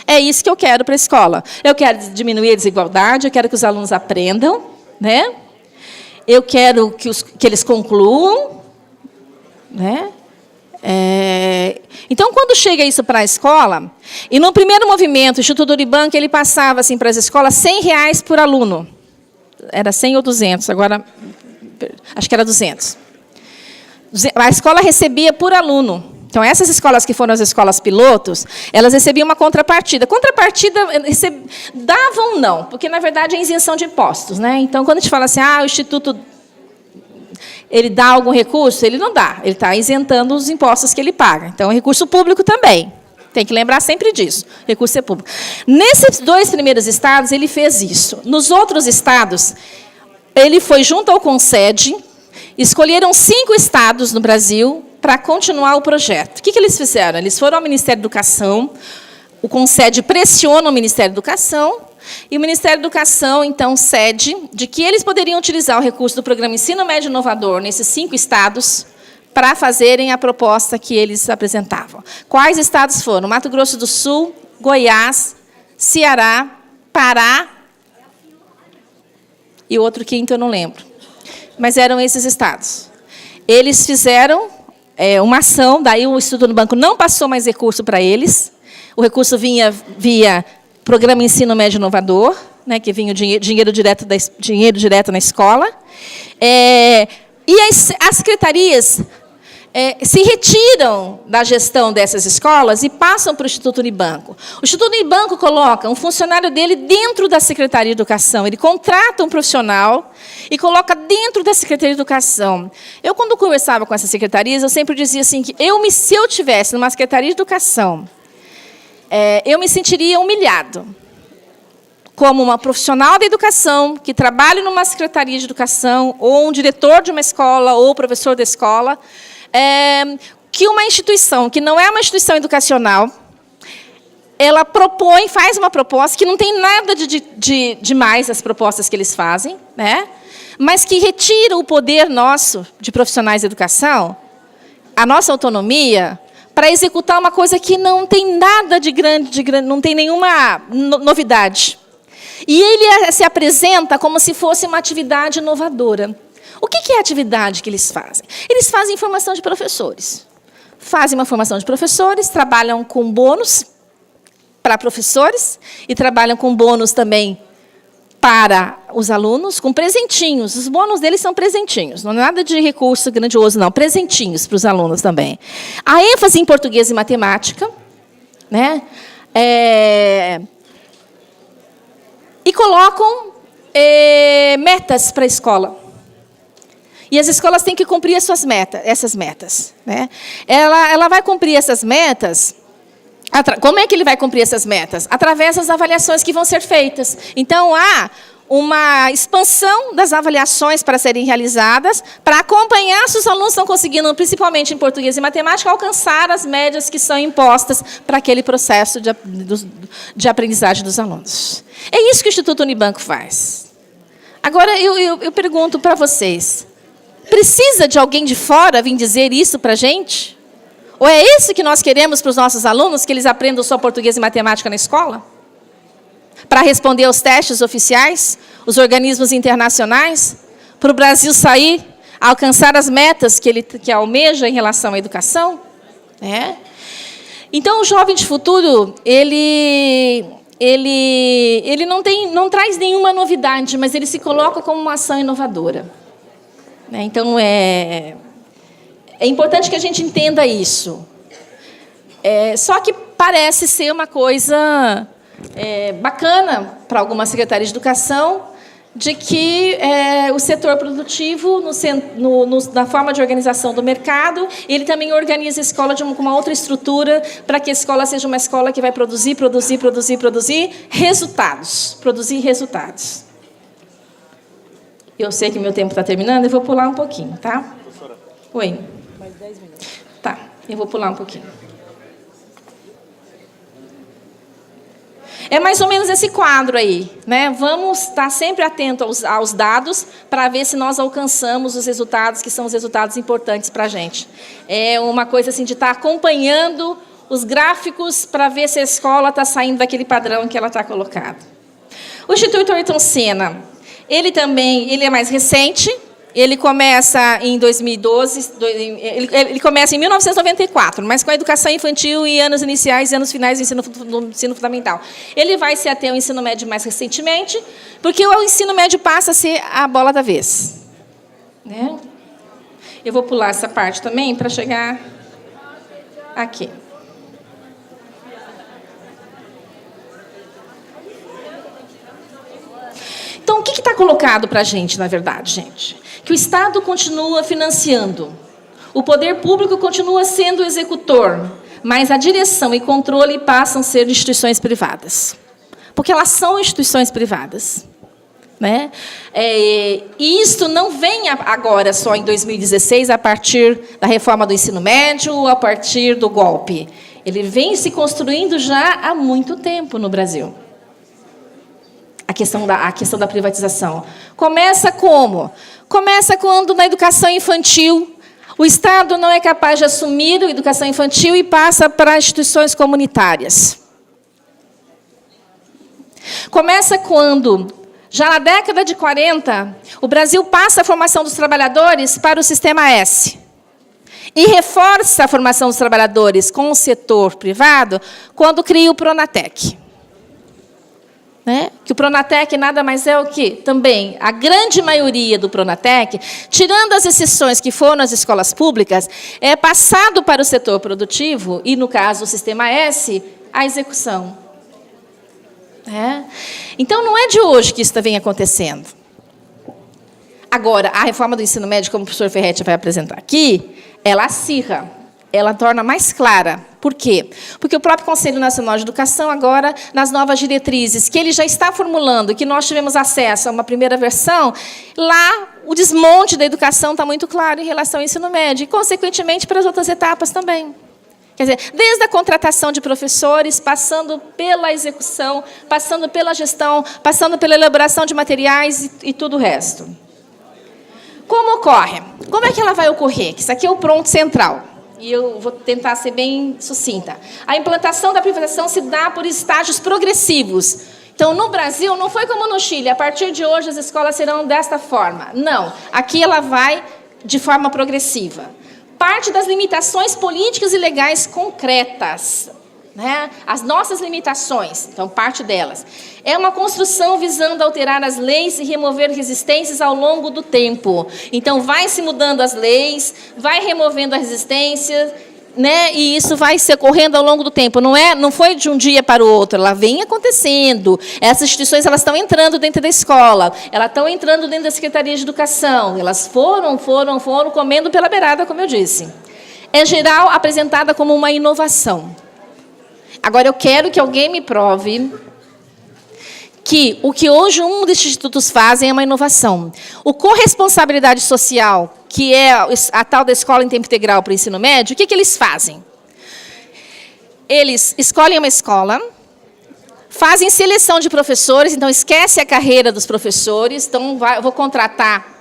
É isso que eu quero para a escola. Eu quero diminuir a desigualdade, eu quero que os alunos aprendam, né? Eu quero que eles concluam, né? Então, quando chega isso para a escola, e no primeiro movimento, o Instituto Unibanco, ele passava assim, para as escolas R$100 por aluno. Era 100 ou 200, agora acho que era 200. A escola recebia por aluno. Então, essas escolas que foram as escolas pilotos, elas recebiam uma contrapartida. Contrapartida, davam não, porque, na verdade, é isenção de impostos, né? Então, quando a gente fala assim, o Instituto, ele dá algum recurso? Ele não dá, ele está isentando os impostos que ele paga. Então, é recurso público também. Tem que lembrar sempre disso, recurso é público. Nesses 2 primeiros estados, ele fez isso. Nos outros estados, ele foi junto ao Concede, escolheram 5 estados no Brasil para continuar o projeto. O que eles fizeram? Eles foram ao Ministério da Educação, o Concede pressiona o Ministério da Educação, e o Ministério da Educação, então, cede de que eles poderiam utilizar o recurso do Programa Ensino Médio Inovador nesses 5 estados para fazerem a proposta que eles apresentavam. Quais estados foram? Mato Grosso do Sul, Goiás, Ceará, Pará e outro quinto eu não lembro. Mas eram esses estados. Eles fizeram uma ação, daí o Instituto Unibanco não passou mais recurso para eles. O recurso vinha via Programa Ensino Médio Inovador, né, que vinha o dinheiro direto na escola. E as secretarias se retiram da gestão dessas escolas e passam para o Instituto Unibanco. O Instituto Unibanco coloca um funcionário dele dentro da Secretaria de Educação. Ele contrata um profissional e coloca dentro da Secretaria de Educação. Eu, quando conversava com essas secretarias, eu sempre dizia assim, que se eu tivesse numa Secretaria de Educação, eu me sentiria humilhado, como uma profissional da educação, que trabalha numa Secretaria de Educação, ou um diretor de uma escola, ou professor da escola, que uma instituição, que não é uma instituição educacional, ela faz uma proposta que não tem nada de demais as propostas que eles fazem, né? Mas que retira o poder nosso, de profissionais de educação, a nossa autonomia, para executar uma coisa que não tem nada de grande, não tem nenhuma novidade. E ele se apresenta como se fosse uma atividade inovadora. O que é a atividade que eles fazem? Eles fazem formação de professores. Fazem uma formação de professores, trabalham com bônus para professores e trabalham com bônus também para os alunos, com presentinhos. Os bônus deles são presentinhos, não é nada de recurso grandioso, não. Presentinhos para os alunos também. A ênfase em português e matemática, né? E colocam metas para a escola. E as escolas têm que cumprir essas metas. Né? Ela vai cumprir essas metas. Como é que ele vai cumprir essas metas? Através das avaliações que vão ser feitas. Então, há uma expansão das avaliações para serem realizadas, para acompanhar se os alunos estão conseguindo, principalmente em português e matemática, alcançar as médias que são impostas para aquele processo de aprendizagem dos alunos. É isso que o Instituto Unibanco faz. Agora, eu pergunto para vocês, precisa de alguém de fora vir dizer isso para a gente? Ou é isso que nós queremos para os nossos alunos, que eles aprendam só português e matemática na escola? Para responder aos testes oficiais, os organismos internacionais, para o Brasil sair, alcançar as metas que almeja em relação à educação? Então, o Jovem de Futuro, ele não traz nenhuma novidade, mas ele se coloca como uma ação inovadora. Então, é importante que a gente entenda isso. Só que parece ser uma coisa bacana para algumas secretarias de educação, de que o setor produtivo, na forma de organização do mercado, ele também organiza a escola com uma outra estrutura, para que a escola seja uma escola que vai produzir resultados. Produzir resultados. Eu sei que meu tempo está terminando, eu vou pular um pouquinho, tá? Professora. Oi. Mais 10 minutos. Tá, eu vou pular um pouquinho. É mais ou menos esse quadro aí, né? Vamos estar sempre atentos aos dados para ver se nós alcançamos os resultados que são os resultados importantes para a gente. É uma coisa assim de estar acompanhando os gráficos para ver se a escola está saindo daquele padrão que ela está colocada. O Instituto Ayrton Senna, ele é mais recente. Ele começa em 2012, ele começa em 1994, mas com a educação infantil e anos iniciais e anos finais do ensino fundamental. Ele vai se até o ensino médio mais recentemente, porque o ensino médio passa a ser a bola da vez. Né? Eu vou pular essa parte também para chegar aqui. Então, o que está colocado para a gente, na verdade, gente? Que o Estado continua financiando, o poder público continua sendo o executor, mas a direção e controle passam a ser de instituições privadas. Porque elas são instituições privadas. Né? E isso não vem agora, só em 2016, a partir da reforma do ensino médio, a partir do golpe. Ele vem se construindo já há muito tempo no Brasil. A questão da privatização. Começa como? Começa quando, na educação infantil, o Estado não é capaz de assumir a educação infantil e passa para instituições comunitárias. Começa quando, já na década de 40, o Brasil passa a formação dos trabalhadores para o Sistema S. E reforça a formação dos trabalhadores com o setor privado quando cria o Pronatec. Né? Que o Pronatec nada mais é o quê? Também, a grande maioria do Pronatec, tirando as exceções que foram as escolas públicas, é passado para o setor produtivo, e, no caso, o Sistema S, a execução. Então, não é de hoje que isso vem acontecendo. Agora, a reforma do ensino médio, como o professor Ferretti vai apresentar aqui, ela acirra, ela torna mais clara. Por quê? Porque o próprio Conselho Nacional de Educação, agora, nas novas diretrizes, que ele já está formulando, que nós tivemos acesso a uma primeira versão, lá o desmonte da educação está muito claro em relação ao ensino médio, e, consequentemente, para as outras etapas também. Quer dizer, desde a contratação de professores, passando pela execução, passando pela gestão, passando pela elaboração de materiais e tudo o resto. Como ocorre? Como é que ela vai ocorrer? Isso aqui é o ponto central. E eu vou tentar ser bem sucinta. A implantação da privatização se dá por estágios progressivos. Então, no Brasil, não foi como no Chile. A partir de hoje, as escolas serão desta forma. Não. Aqui ela vai de forma progressiva. Parte das limitações políticas e legais concretas. Né? As nossas limitações, então, parte delas. É uma construção visando alterar as leis e remover resistências ao longo do tempo. Então, vai se mudando as leis, vai removendo a resistência, né? E isso vai se ocorrendo ao longo do tempo. Não foi de um dia para o outro, ela vem acontecendo. Essas instituições elas estão entrando dentro da escola, elas estão entrando dentro da Secretaria de Educação, elas foram comendo pela beirada, como eu disse. É geral apresentada como uma inovação. Agora, eu quero que alguém me prove que o que hoje um desses institutos fazem é uma inovação. O corresponsabilidade social, que é a tal da escola em tempo integral para o ensino médio, o que eles fazem? Eles escolhem uma escola, fazem seleção de professores, então esquece a carreira dos professores, então vou contratar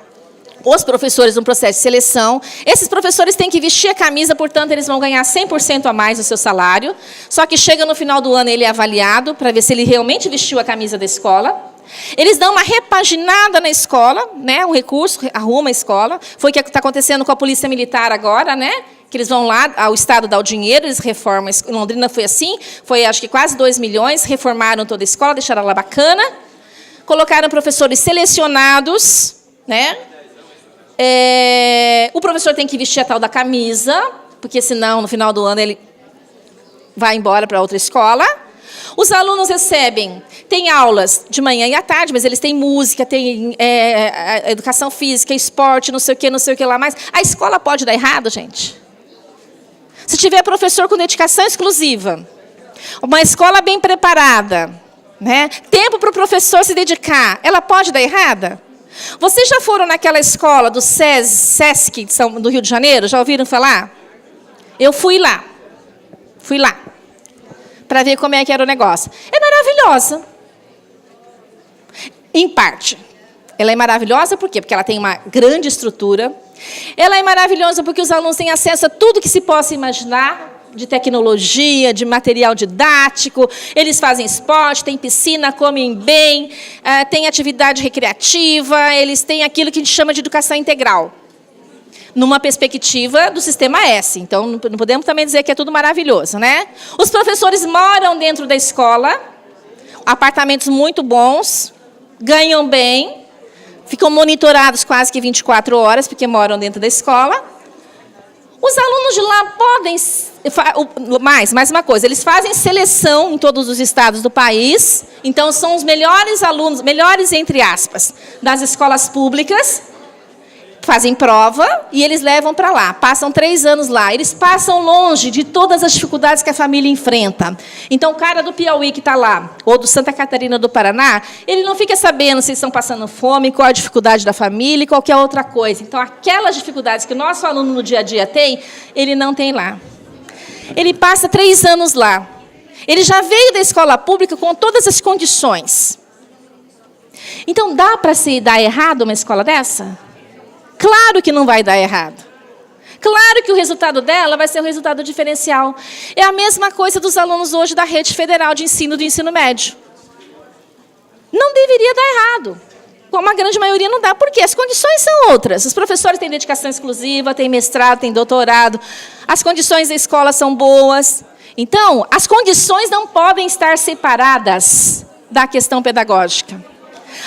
os professores no processo de seleção. Esses professores têm que vestir a camisa, portanto, eles vão ganhar 100% a mais do seu salário. Só que chega no final do ano, ele é avaliado para ver se ele realmente vestiu a camisa da escola. Eles dão uma repaginada na escola, né, um recurso, arruma a escola. Foi o que está acontecendo com a Polícia Militar agora, né? Que eles vão lá, o Estado dá o dinheiro, eles reformam. Em Londrina foi assim, foi acho que quase 2 milhões, reformaram toda a escola, deixaram ela bacana. Colocaram professores selecionados, né? O professor tem que vestir a tal da camisa, porque senão, no final do ano, ele vai embora para outra escola. Os alunos têm aulas de manhã e à tarde, mas eles têm música, têm educação física, esporte, não sei o que lá mais. A escola pode dar errado, gente? Se tiver professor com dedicação exclusiva, uma escola bem preparada, né? Tempo para o professor se dedicar, ela pode dar errada? Vocês já foram naquela escola do SESC do Rio de Janeiro? Já ouviram falar? Eu fui lá. Para ver como é que era o negócio. É maravilhosa. Em parte. Ela é maravilhosa por quê? Porque ela tem uma grande estrutura. Ela é maravilhosa porque os alunos têm acesso a tudo que se possa imaginar, de tecnologia, de material didático, eles fazem esporte, têm piscina, comem bem, têm atividade recreativa, eles têm aquilo que a gente chama de educação integral, numa perspectiva do Sistema S. Então, não podemos também dizer que é tudo maravilhoso, né? Os professores moram dentro da escola, apartamentos muito bons, ganham bem, ficam monitorados quase que 24 horas, porque moram dentro da escola. Os alunos de lá podem... Mais uma coisa, eles fazem seleção em todos os estados do país, então são os melhores alunos, melhores entre aspas, das escolas públicas, fazem prova e eles levam para lá, passam 3 anos lá. Eles passam longe de todas as dificuldades que a família enfrenta. Então, o cara do Piauí que está lá, ou do Santa Catarina do Paraná, ele não fica sabendo se estão passando fome, qual a dificuldade da família e qualquer outra coisa. Então, aquelas dificuldades que o nosso aluno no dia a dia tem, ele não tem lá. Ele passa 3 anos lá. Ele já veio da escola pública com todas as condições. Então, dá para se dar errado uma escola dessa? Claro que não vai dar errado. Claro que o resultado dela vai ser um resultado diferencial. É a mesma coisa dos alunos hoje da rede federal de ensino do ensino médio. Não deveria dar errado. como a grande maioria não dá. Por quê? As condições são outras. Os professores têm dedicação exclusiva, têm mestrado, têm doutorado. As condições da escola são boas. Então, as condições não podem estar separadas da questão pedagógica.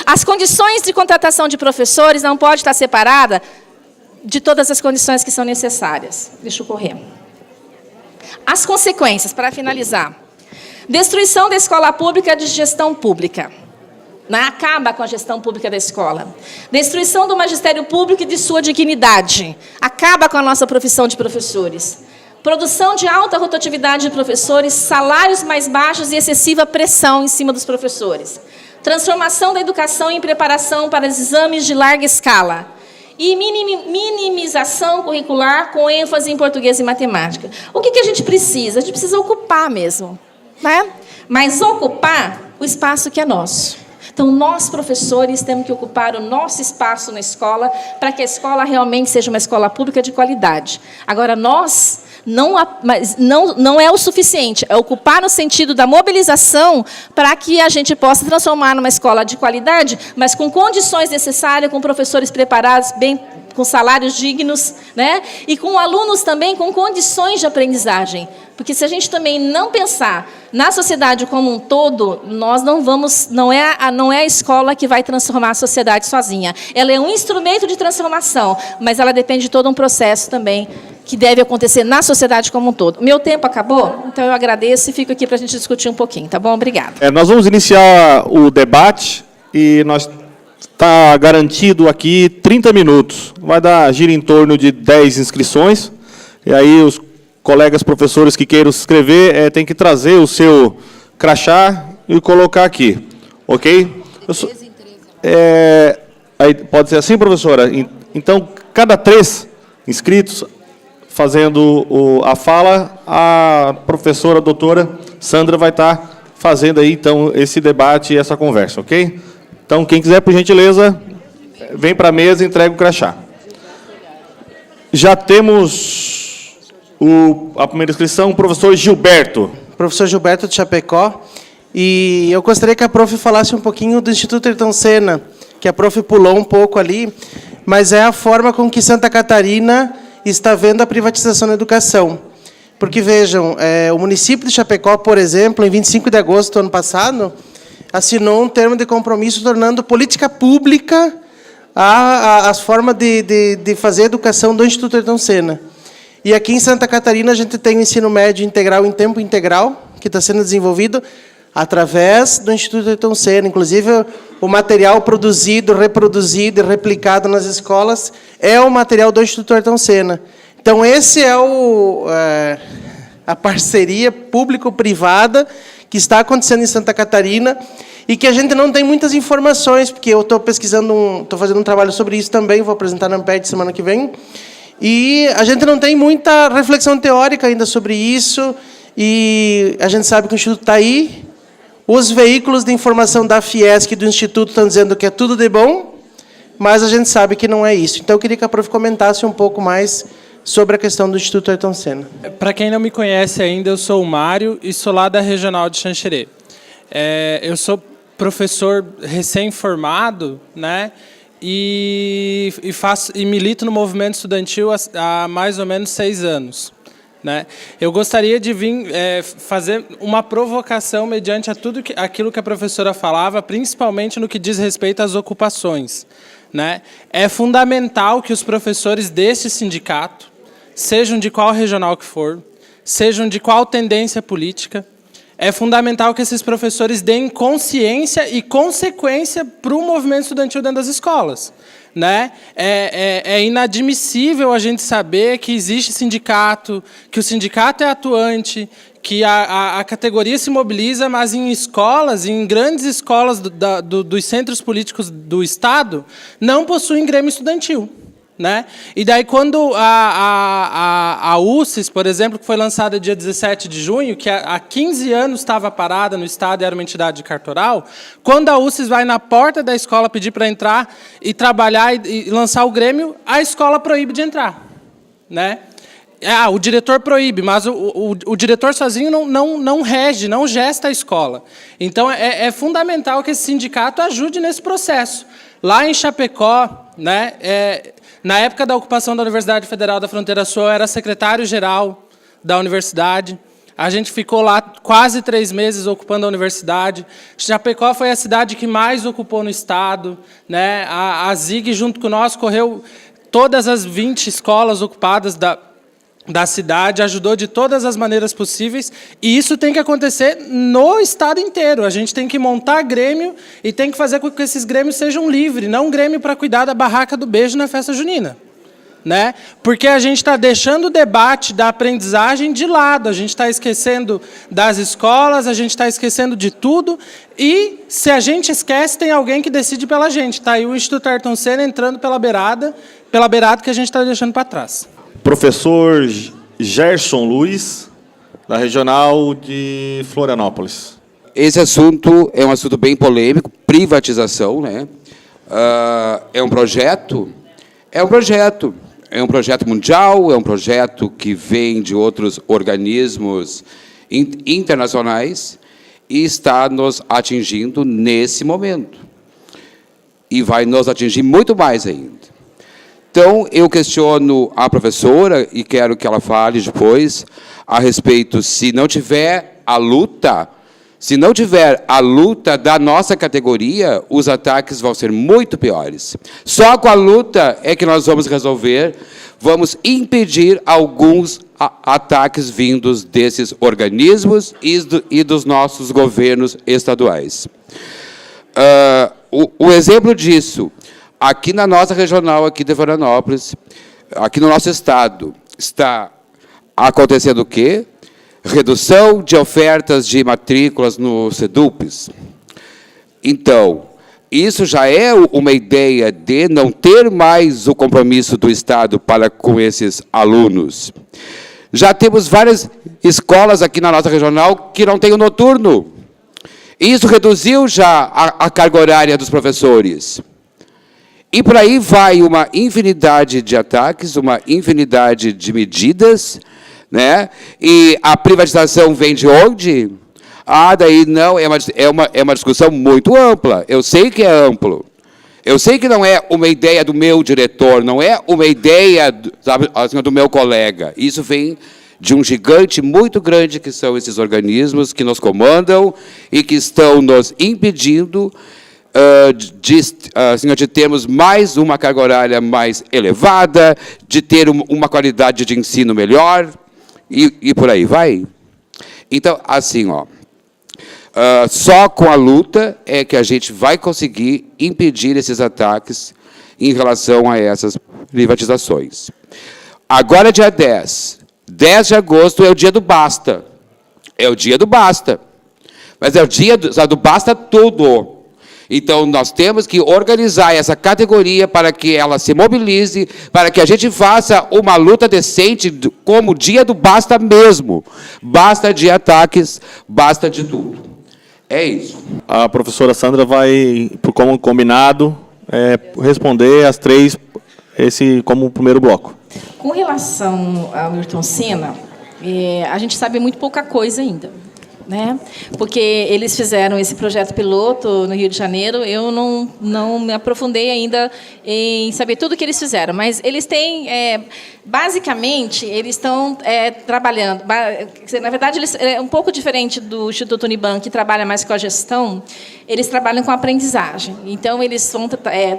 As condições de contratação de professores não podem estar separadas de todas as condições que são necessárias. Deixa eu correr. As consequências, para finalizar. Destruição da escola pública de gestão pública. Acaba com a gestão pública da escola. Destruição do magistério público e de sua dignidade. Acaba com a nossa profissão de professores. Produção de alta rotatividade de professores, salários mais baixos e excessiva pressão em cima dos professores. Transformação da educação em preparação para exames de larga escala. E minimização curricular com ênfase em português e matemática. O que a gente precisa? A gente precisa ocupar mesmo. Né? Mas ocupar o espaço que é nosso. Então, nós, professores, temos que ocupar o nosso espaço na escola para que a escola realmente seja uma escola pública de qualidade. Agora, nós... Não é o suficiente, é ocupar no sentido da mobilização para que a gente possa transformar numa escola de qualidade, mas com condições necessárias, com professores preparados, bem, com salários dignos, né? E com alunos também com condições de aprendizagem. Porque se a gente também não pensar na sociedade como um todo, nós não vamos, não é a escola que vai transformar a sociedade sozinha. Ela é um instrumento de transformação, mas ela depende de todo um processo também que deve acontecer na sociedade como um todo. Meu tempo acabou, então eu agradeço e fico aqui para a gente discutir um pouquinho, tá bom? Obrigada.
Nós vamos iniciar o debate e nós está garantido aqui 30 minutos. Vai dar gira em torno de 10 inscrições. E aí os colegas professores que queiram se inscrever têm que trazer o seu crachá e colocar aqui. Ok? Aí pode ser assim, professora? Então, cada 3 inscritos fazendo a fala, a professora, a doutora Sandra, vai estar fazendo aí, então, esse debate e essa conversa, ok? Então, quem quiser, por gentileza, vem para a mesa e entrega o crachá. Já temos a primeira inscrição, o professor Gilberto.
Professor Gilberto de Chapecó. E eu gostaria que a prof falasse um pouquinho do Instituto Ayrton Senna, que a prof pulou um pouco ali, mas é a forma com que Santa Catarina está vendo a privatização da educação. Porque, vejam, o município de Chapecó, por exemplo, em 25 de agosto do ano passado, assinou um termo de compromisso tornando política pública as formas de fazer a educação do Instituto Ayrton Senna. E aqui em Santa Catarina a gente tem o ensino médio integral em tempo integral, que está sendo desenvolvido através do Instituto Ayrton Senna. Inclusive, o material produzido, reproduzido e replicado nas escolas é o material do Instituto Ayrton Senna. Então, esse é a parceria público-privada que está acontecendo em Santa Catarina e que a gente não tem muitas informações, porque eu estou pesquisando, estou fazendo um trabalho sobre isso também, vou apresentar na Amped semana que vem, e a gente não tem muita reflexão teórica ainda sobre isso, e a gente sabe que o Instituto está aí, os veículos de informação da Fiesc e do Instituto estão dizendo que é tudo de bom, mas a gente sabe que não é isso. Então, eu queria que a prof comentasse um pouco mais sobre a questão do Instituto Ayrton Senna.
Para quem não me conhece ainda, eu sou o Mário e sou lá da Regional de Xanxerê. Eu sou professor recém-formado, né? E milito no movimento estudantil há mais ou menos 6 anos. Né? Eu gostaria de vir fazer uma provocação mediante aquilo que a professora falava, principalmente no que diz respeito às ocupações. Né? É fundamental que os professores deste sindicato, sejam de qual regional que for, sejam de qual tendência política, é fundamental que esses professores deem consciência e consequência para o movimento estudantil dentro das escolas. Né? É inadmissível a gente saber que existe sindicato, que o sindicato é atuante, que a categoria se mobiliza, mas em escolas, em grandes escolas dos centros políticos do Estado, não possuem grêmio estudantil. Né? E daí, quando a UCES, por exemplo, que foi lançada dia 17 de junho, que há 15 anos estava parada no Estado e era uma entidade cartoral, quando a UCES vai na porta da escola pedir para entrar e trabalhar e lançar o grêmio, a escola proíbe de entrar. Né? o diretor proíbe, mas o diretor sozinho não rege, não gesta a escola. Então, é fundamental que esse sindicato ajude nesse processo. Lá em Chapecó, né, na época da ocupação da Universidade Federal da Fronteira Sul, eu era secretário-geral da universidade. A gente ficou lá quase 3 meses ocupando a universidade. Chapecó foi a cidade que mais ocupou no estado, né? A ZIG, junto com nós, correu todas as 20 escolas ocupadas da cidade, ajudou de todas as maneiras possíveis, e isso tem que acontecer no estado inteiro. A gente tem que montar grêmio e tem que fazer com que esses grêmios sejam livres, não um grêmio para cuidar da barraca do beijo na festa junina. Né? Porque a gente está deixando o debate da aprendizagem de lado, a gente está esquecendo das escolas, a gente está esquecendo de tudo, e se a gente esquece, tem alguém que decide pela gente. Está aí o Instituto Ayrton Senna entrando pela beirada que a gente está deixando para trás.
Professor Gerson Luiz, da Regional de Florianópolis.
Esse assunto é um assunto bem polêmico, privatização, né? É um projeto mundial, é um projeto que vem de outros organismos internacionais e está nos atingindo nesse momento. E vai nos atingir muito mais ainda. Então, eu questiono a professora e quero que ela fale depois a respeito, se não tiver a luta da nossa categoria, os ataques vão ser muito piores. Só com a luta é que nós vamos resolver, vamos impedir alguns ataques vindos desses organismos e dos nossos governos estaduais. O exemplo disso, aqui na nossa regional, aqui de Florianópolis, aqui no nosso estado, está acontecendo o quê? Redução de ofertas de matrículas no SEDUPs. Então, isso já é uma ideia de não ter mais o compromisso do Estado para com esses alunos. Já temos várias escolas aqui na nossa regional que não têm o noturno. Isso reduziu já a carga horária dos professores. E por aí vai uma infinidade de ataques, uma infinidade de medidas, né? E a privatização vem de onde? Daí não, é uma discussão muito ampla. Eu sei que é amplo. Eu sei que não é uma ideia do meu diretor, não é uma ideia do meu colega. Isso vem de um gigante muito grande, que são esses organismos que nos comandam e que estão nos impedindo de termos mais uma carga horária mais elevada, de ter uma qualidade de ensino melhor, e por aí vai. Então, assim, só com a luta é que a gente vai conseguir impedir esses ataques em relação a essas privatizações. Agora, dia 10 de agosto, é o dia do basta. É o dia do basta. Mas é o dia do basta tudo. Então, nós temos que organizar essa categoria para que ela se mobilize, para que a gente faça uma luta decente, como o dia do basta mesmo. Basta de ataques, basta de tudo. É isso.
A professora Sandra vai, como combinado, responder as 3, esse como o primeiro bloco.
Com relação ao Ayrton Senna, a gente sabe muito pouca coisa ainda. Né? Porque eles fizeram esse projeto piloto no Rio de Janeiro, eu não me aprofundei ainda em saber tudo o que eles fizeram, mas eles têm, basicamente, eles estão trabalhando, na verdade, é um pouco diferente do Instituto Uniban, que trabalha mais com a gestão, eles trabalham com a aprendizagem, então eles vão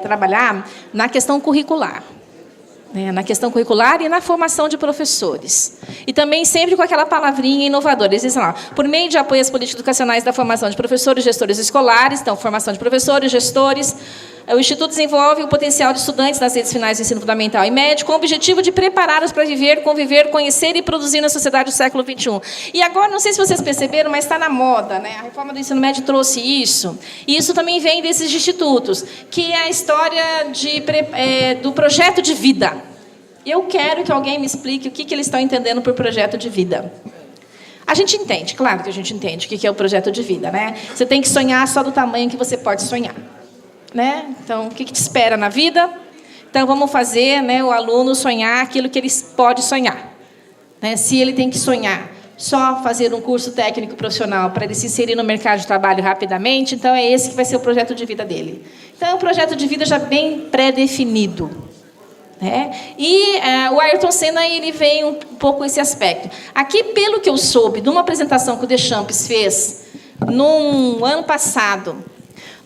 trabalhar na questão curricular. Na questão curricular e na formação de professores. E também sempre com aquela palavrinha inovadora. Eles dizem lá, por meio de apoio às políticas educacionais da formação de professores e gestores escolares, então, formação de professores, gestores, o Instituto desenvolve o potencial de estudantes nas redes finais do ensino fundamental e médio, com o objetivo de prepará-los para viver, conviver, conhecer e produzir na sociedade do século XXI. E agora, não sei se vocês perceberam, mas está na moda, né? A reforma do ensino médio trouxe isso. E isso também vem desses institutos, que é a história do projeto de vida. Eu quero que alguém me explique o que eles estão entendendo por projeto de vida. A gente entende, claro que a gente entende o que é o projeto de vida, né? Você tem que sonhar só do tamanho que você pode sonhar. Né? Então, o que te espera na vida? Então, vamos fazer, né, o aluno sonhar aquilo que ele pode sonhar. né? Se ele tem que sonhar só fazer um curso técnico profissional para ele se inserir no mercado de trabalho rapidamente, então é esse que vai ser o projeto de vida dele. Então, é um projeto de vida já bem pré-definido, né? E o Ayrton Senna, ele vem um pouco esse aspecto. Aqui, pelo que eu soube, de uma apresentação que o Deschamps fez no ano passado,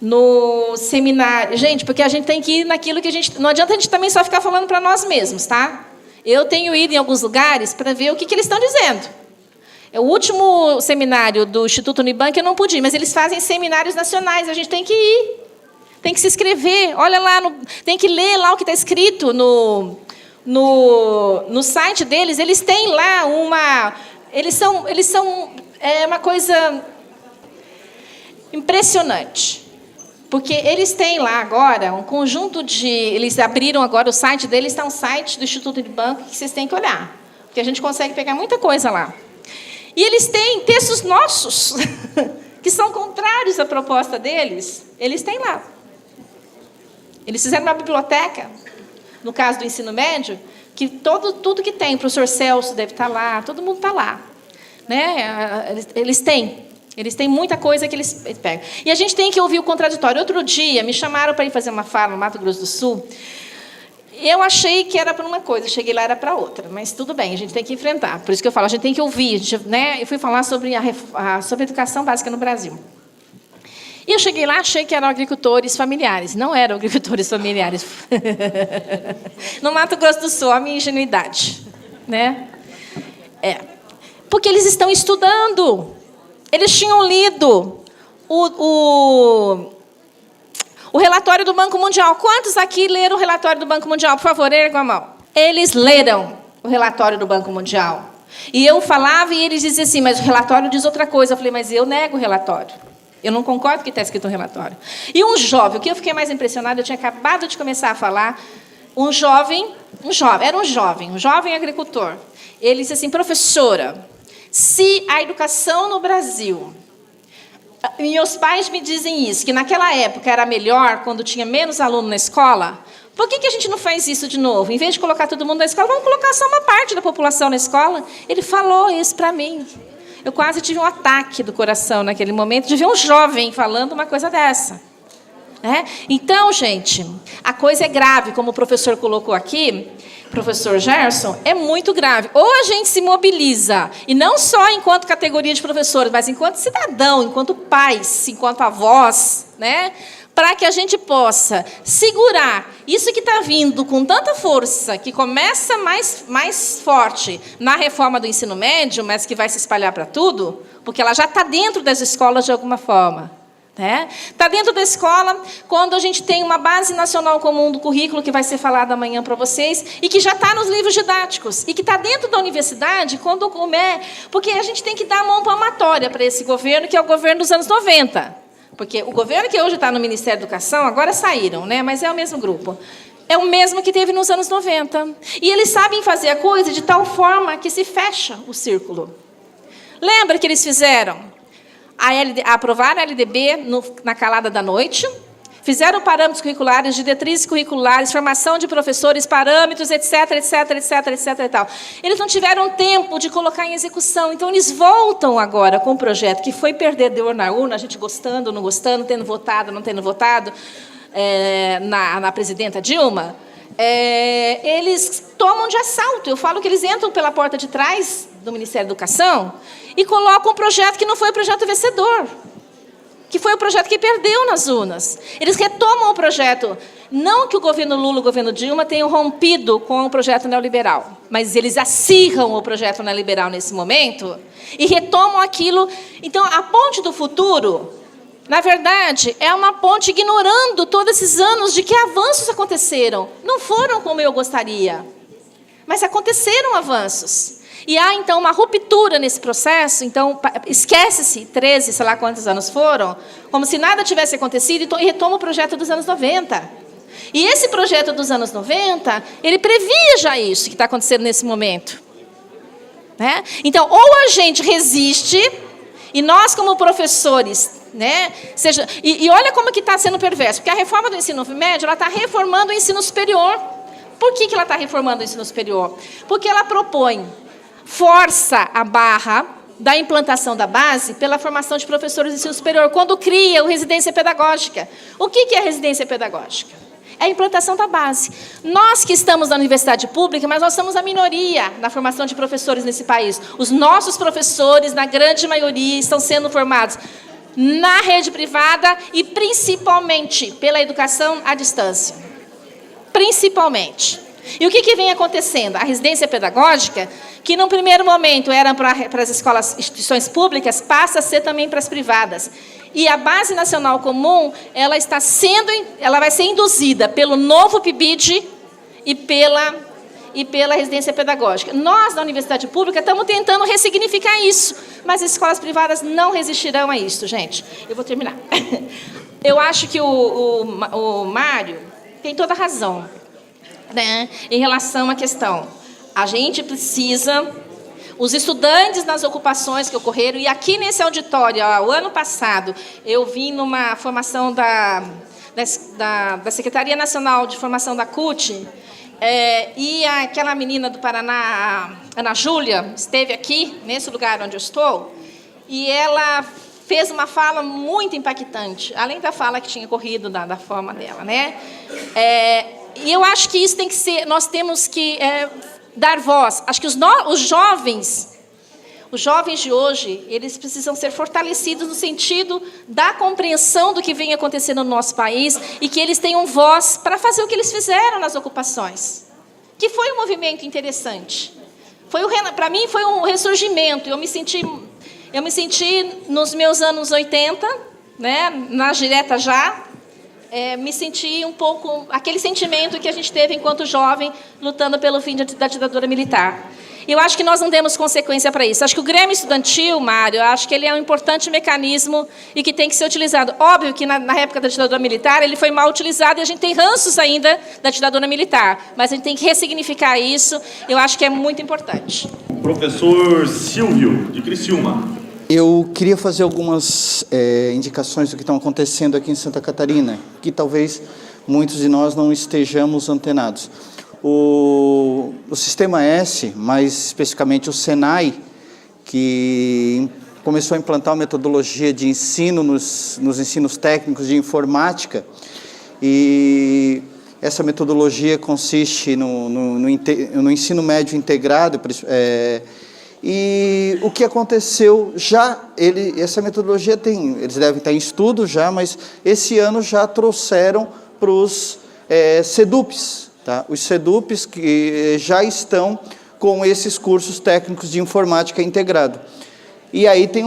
no seminário... Gente, porque a gente tem que ir naquilo que a gente... Não adianta a gente também só ficar falando para nós mesmos, tá? Eu tenho ido em alguns lugares para ver o que eles estão dizendo. O último seminário do Instituto Unibank eu não pude ir, mas eles fazem seminários nacionais, a gente tem que ir. Tem que se inscrever, olha lá, tem que ler lá o que está escrito no site deles. Eles têm lá uma... Eles são uma coisa impressionante. Porque eles têm lá agora um conjunto de... Eles abriram agora o site deles, está um site do Instituto Unibank que vocês têm que olhar. Porque a gente consegue pegar muita coisa lá. E eles têm textos nossos, que são contrários à proposta deles, eles têm lá. Eles fizeram uma biblioteca, no caso do ensino médio, que tudo que tem, o professor Celso deve estar lá, todo mundo está lá. Né? Eles têm muita coisa que eles pegam. E a gente tem que ouvir o contraditório. Outro dia, me chamaram para ir fazer uma fala no Mato Grosso do Sul. Eu achei que era para uma coisa, cheguei lá, era para outra. Mas tudo bem, a gente tem que enfrentar. Por isso que eu falo, a gente tem que ouvir. Né? Eu fui falar sobre sobre a educação básica no Brasil. E eu cheguei lá, achei que eram agricultores familiares. Não eram agricultores familiares. No Mato Grosso do Sul, a minha ingenuidade. Né? Porque eles estão estudando. Eles tinham lido o relatório do Banco Mundial. Quantos aqui leram o relatório do Banco Mundial? Por favor, ergam a mão. Eles leram o relatório do Banco Mundial. E eu falava e eles diziam assim, mas o relatório diz outra coisa. Eu falei, mas eu nego o relatório. Eu não concordo com o que está escrito no relatório. E um jovem, o que eu fiquei mais impressionada, eu tinha acabado de começar a falar, um jovem agricultor. Ele disse assim, professora, se a educação no Brasil... Meus pais me dizem isso, que naquela época era melhor, quando tinha menos aluno na escola. Por que a gente não faz isso de novo? Em vez de colocar todo mundo na escola, vamos colocar só uma parte da população na escola? Ele falou isso para mim. Eu quase tive um ataque do coração naquele momento de ver um jovem falando uma coisa dessa. Então, gente, a coisa é grave, como o professor colocou aqui, professor Gerson, é muito grave. Ou a gente se mobiliza, e não só enquanto categoria de professores, mas enquanto cidadão, enquanto pais, enquanto avós, né? Para que a gente possa segurar isso que está vindo com tanta força, que começa mais forte na reforma do ensino médio, mas que vai se espalhar para tudo, porque ela já está dentro das escolas de alguma forma. Está dentro da escola, quando a gente tem uma base nacional comum do currículo, que vai ser falado amanhã para vocês, e que já está nos livros didáticos, e que está dentro da universidade, porque a gente tem que dar a mão palmatória para esse governo, que é o governo dos anos 90. Porque o governo que hoje está no Ministério da Educação, agora saíram, né? Mas é o mesmo grupo. É o mesmo que teve nos anos 90. E eles sabem fazer a coisa de tal forma que se fecha o círculo. Lembra que eles fizeram? Aprovaram a LDB na calada da noite, fizeram parâmetros curriculares, diretrizes curriculares, formação de professores, parâmetros, etc, etc, etc, etc. E tal. Eles não tiveram tempo de colocar em execução, então eles voltam agora com um projeto que foi perdedor na urna, a gente gostando, não gostando, tendo votado, não tendo votado, na presidenta Dilma. Eles tomam de assalto. Eu falo que eles entram pela porta de trás do Ministério da Educação e colocam um projeto que não foi o projeto vencedor, que foi o projeto que perdeu nas urnas. Eles retomam o projeto. Não que o governo Lula e o governo Dilma tenham rompido com o projeto neoliberal, mas eles acirram o projeto neoliberal nesse momento e retomam aquilo. Então, a ponte do futuro, na verdade, é uma ponte ignorando todos esses anos de que avanços aconteceram. Não foram como eu gostaria, mas aconteceram avanços. E há, então, uma ruptura nesse processo. Então, esquece-se, 13, sei lá quantos anos foram, como se nada tivesse acontecido, e retoma o projeto dos anos 90. E esse projeto dos anos 90, ele previa já isso que está acontecendo nesse momento. Então, ou a gente resiste, e nós, como professores... E olha como que está sendo perverso, porque a reforma do ensino médio está reformando o ensino superior. Por que ela está reformando o ensino superior? Porque ela propõe força a barra da implantação da base pela formação de professores de ensino superior, quando cria o residência pedagógica. O que é a residência pedagógica? É a implantação da base. Nós que estamos na universidade pública, mas nós somos a minoria na formação de professores nesse país. Os nossos professores, na grande maioria, estão sendo formados na rede privada e principalmente pela educação à distância. Principalmente. E o que vem acontecendo? A residência pedagógica, que num primeiro momento era para as escolas, instituições públicas, passa a ser também para as privadas. E a Base Nacional Comum, ela vai ser induzida pelo novo PIBID e pela residência pedagógica. Nós, na universidade pública, estamos tentando ressignificar isso, mas as escolas privadas não resistirão a isso, gente. Eu vou terminar. Eu acho que o Mário tem toda a razão, né, em relação à questão. A gente precisa... Os estudantes nas ocupações que ocorreram, e aqui nesse auditório, o ano passado, eu vim numa formação da Secretaria Nacional de Formação da CUT, e aquela menina do Paraná, Ana Júlia, esteve aqui, nesse lugar onde eu estou, e ela fez uma fala muito impactante, além da fala que tinha corrido da forma dela, né? E eu acho que isso tem que ser, nós temos que dar voz. Acho que os jovens de hoje, eles precisam ser fortalecidos no sentido da compreensão do que vem acontecendo no nosso país e que eles tenham voz para fazer o que eles fizeram nas ocupações, que foi um movimento interessante. Para mim, foi um ressurgimento. Eu me senti nos meus anos 80, né, na direta já, me senti um pouco aquele sentimento que a gente teve enquanto jovem, lutando pelo fim da ditadura militar. Eu acho que nós não demos consequência para isso. Acho que o Grêmio Estudantil, Mário, eu acho que ele é um importante mecanismo e que tem que ser utilizado. Óbvio que na época da ditadura militar ele foi mal utilizado e a gente tem ranços ainda da ditadura militar, mas a gente tem que ressignificar isso. Eu acho que é muito importante.
Professor Silvio, de Criciúma.
Eu queria fazer algumas indicações do que estão acontecendo aqui em Santa Catarina, que talvez muitos de nós não estejamos antenados. O Sistema S, mais especificamente o Senai, que começou a implantar uma metodologia de ensino nos ensinos técnicos de informática, e essa metodologia consiste no ensino médio integrado, e o que aconteceu essa metodologia eles devem estar em estudo já, mas esse ano já trouxeram para os SEDUPs, tá? Os SEDUPs que já estão com esses cursos técnicos de informática integrado. E aí tem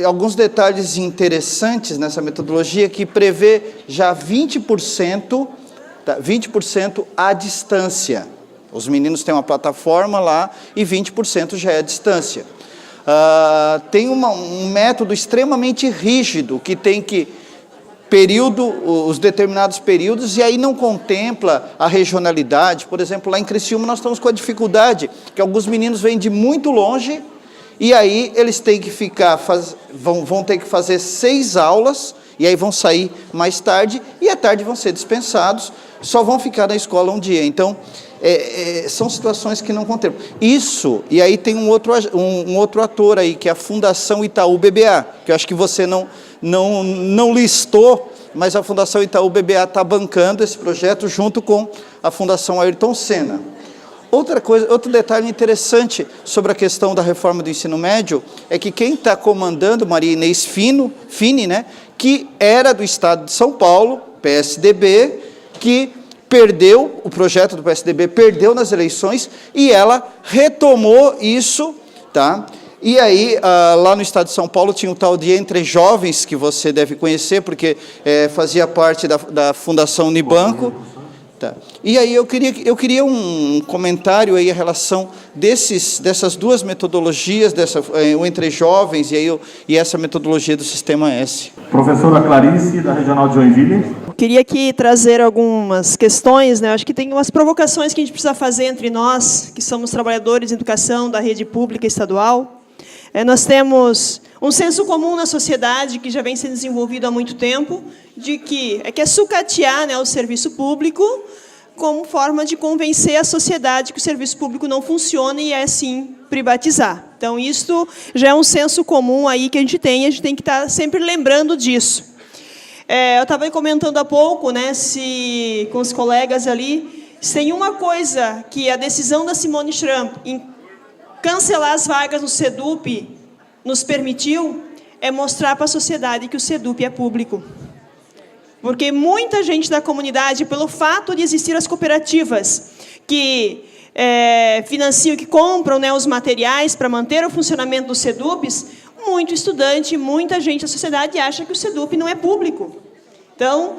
alguns detalhes interessantes nessa metodologia que prevê já 20%, tá? 20% à distância. Os meninos têm uma plataforma lá e 20% já é à distância. Tem um método extremamente rígido que tem que os determinados períodos, e aí não contempla a regionalidade. Por exemplo, lá em Criciúma nós estamos com a dificuldade que alguns meninos vêm de muito longe e aí eles têm que vão ter que fazer 6 aulas e aí vão sair mais tarde e à tarde vão ser dispensados, só vão ficar na escola um dia. Então, são situações que não contemplam. Isso, e aí tem um outro ator aí, que é a Fundação Itaú BBA, que eu acho que você não listou, mas a Fundação Itaú BBA está bancando esse projeto junto com a Fundação Ayrton Senna. Outro detalhe interessante sobre a questão da reforma do ensino médio é que quem está comandando, Maria Inês Fini, né, que era do Estado de São Paulo, PSDB, que perdeu, o projeto do PSDB perdeu nas eleições, e ela retomou isso, tá? E aí, lá no estado de São Paulo, tinha um tal de Entre Jovens, que você deve conhecer, porque fazia parte da Fundação Unibanco. Tá. E aí eu queria um comentário aí em relação dessas duas metodologias, o Entre Jovens e essa metodologia do Sistema S.
Professora Clarice, da Regional de Joinville.
Eu queria aqui trazer algumas questões, né? Acho que tem umas provocações que a gente precisa fazer entre nós, que somos trabalhadores de educação da rede pública estadual. Nós temos um senso comum na sociedade, que já vem sendo desenvolvido há muito tempo, de que é sucatear, né, o serviço público como forma de convencer a sociedade que o serviço público não funciona e é, sim, privatizar. Então, isso já é um senso comum aí que a gente tem que estar sempre lembrando disso. Eu estava comentando há pouco, né, com os colegas ali, se tem uma coisa que a decisão da Simone Schramm em cancelar as vagas no SEDUP nos permitiu, é mostrar para a sociedade que o SEDUP é público. Porque muita gente da comunidade, pelo fato de existir as cooperativas que financiam, que compram, né, os materiais para manter o funcionamento dos SEDUPs, muito estudante, muita gente da sociedade acha que o SEDUP não é público. Então,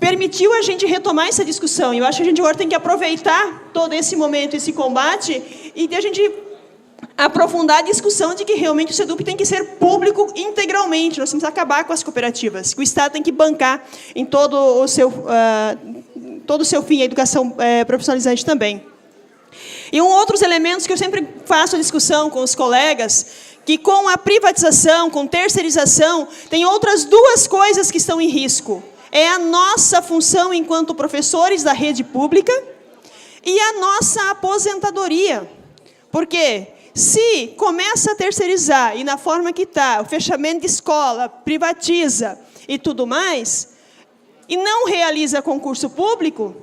permitiu a gente retomar essa discussão. E eu acho que a gente agora tem que aproveitar todo esse momento, esse combate, e a gente aprofundar a discussão de que realmente o SEDUP tem que ser público integralmente. Nós temos que acabar com as cooperativas, que o Estado tem que bancar em todo o seu fim, a educação profissionalizante também. E outros elementos que eu sempre faço a discussão com os colegas, que com a privatização, com terceirização, tem outras duas coisas que estão em risco. É a nossa função enquanto professores da rede pública e a nossa aposentadoria. Por quê? Se começa a terceirizar e na forma que está, o fechamento de escola, privatiza e tudo mais, e não realiza concurso público,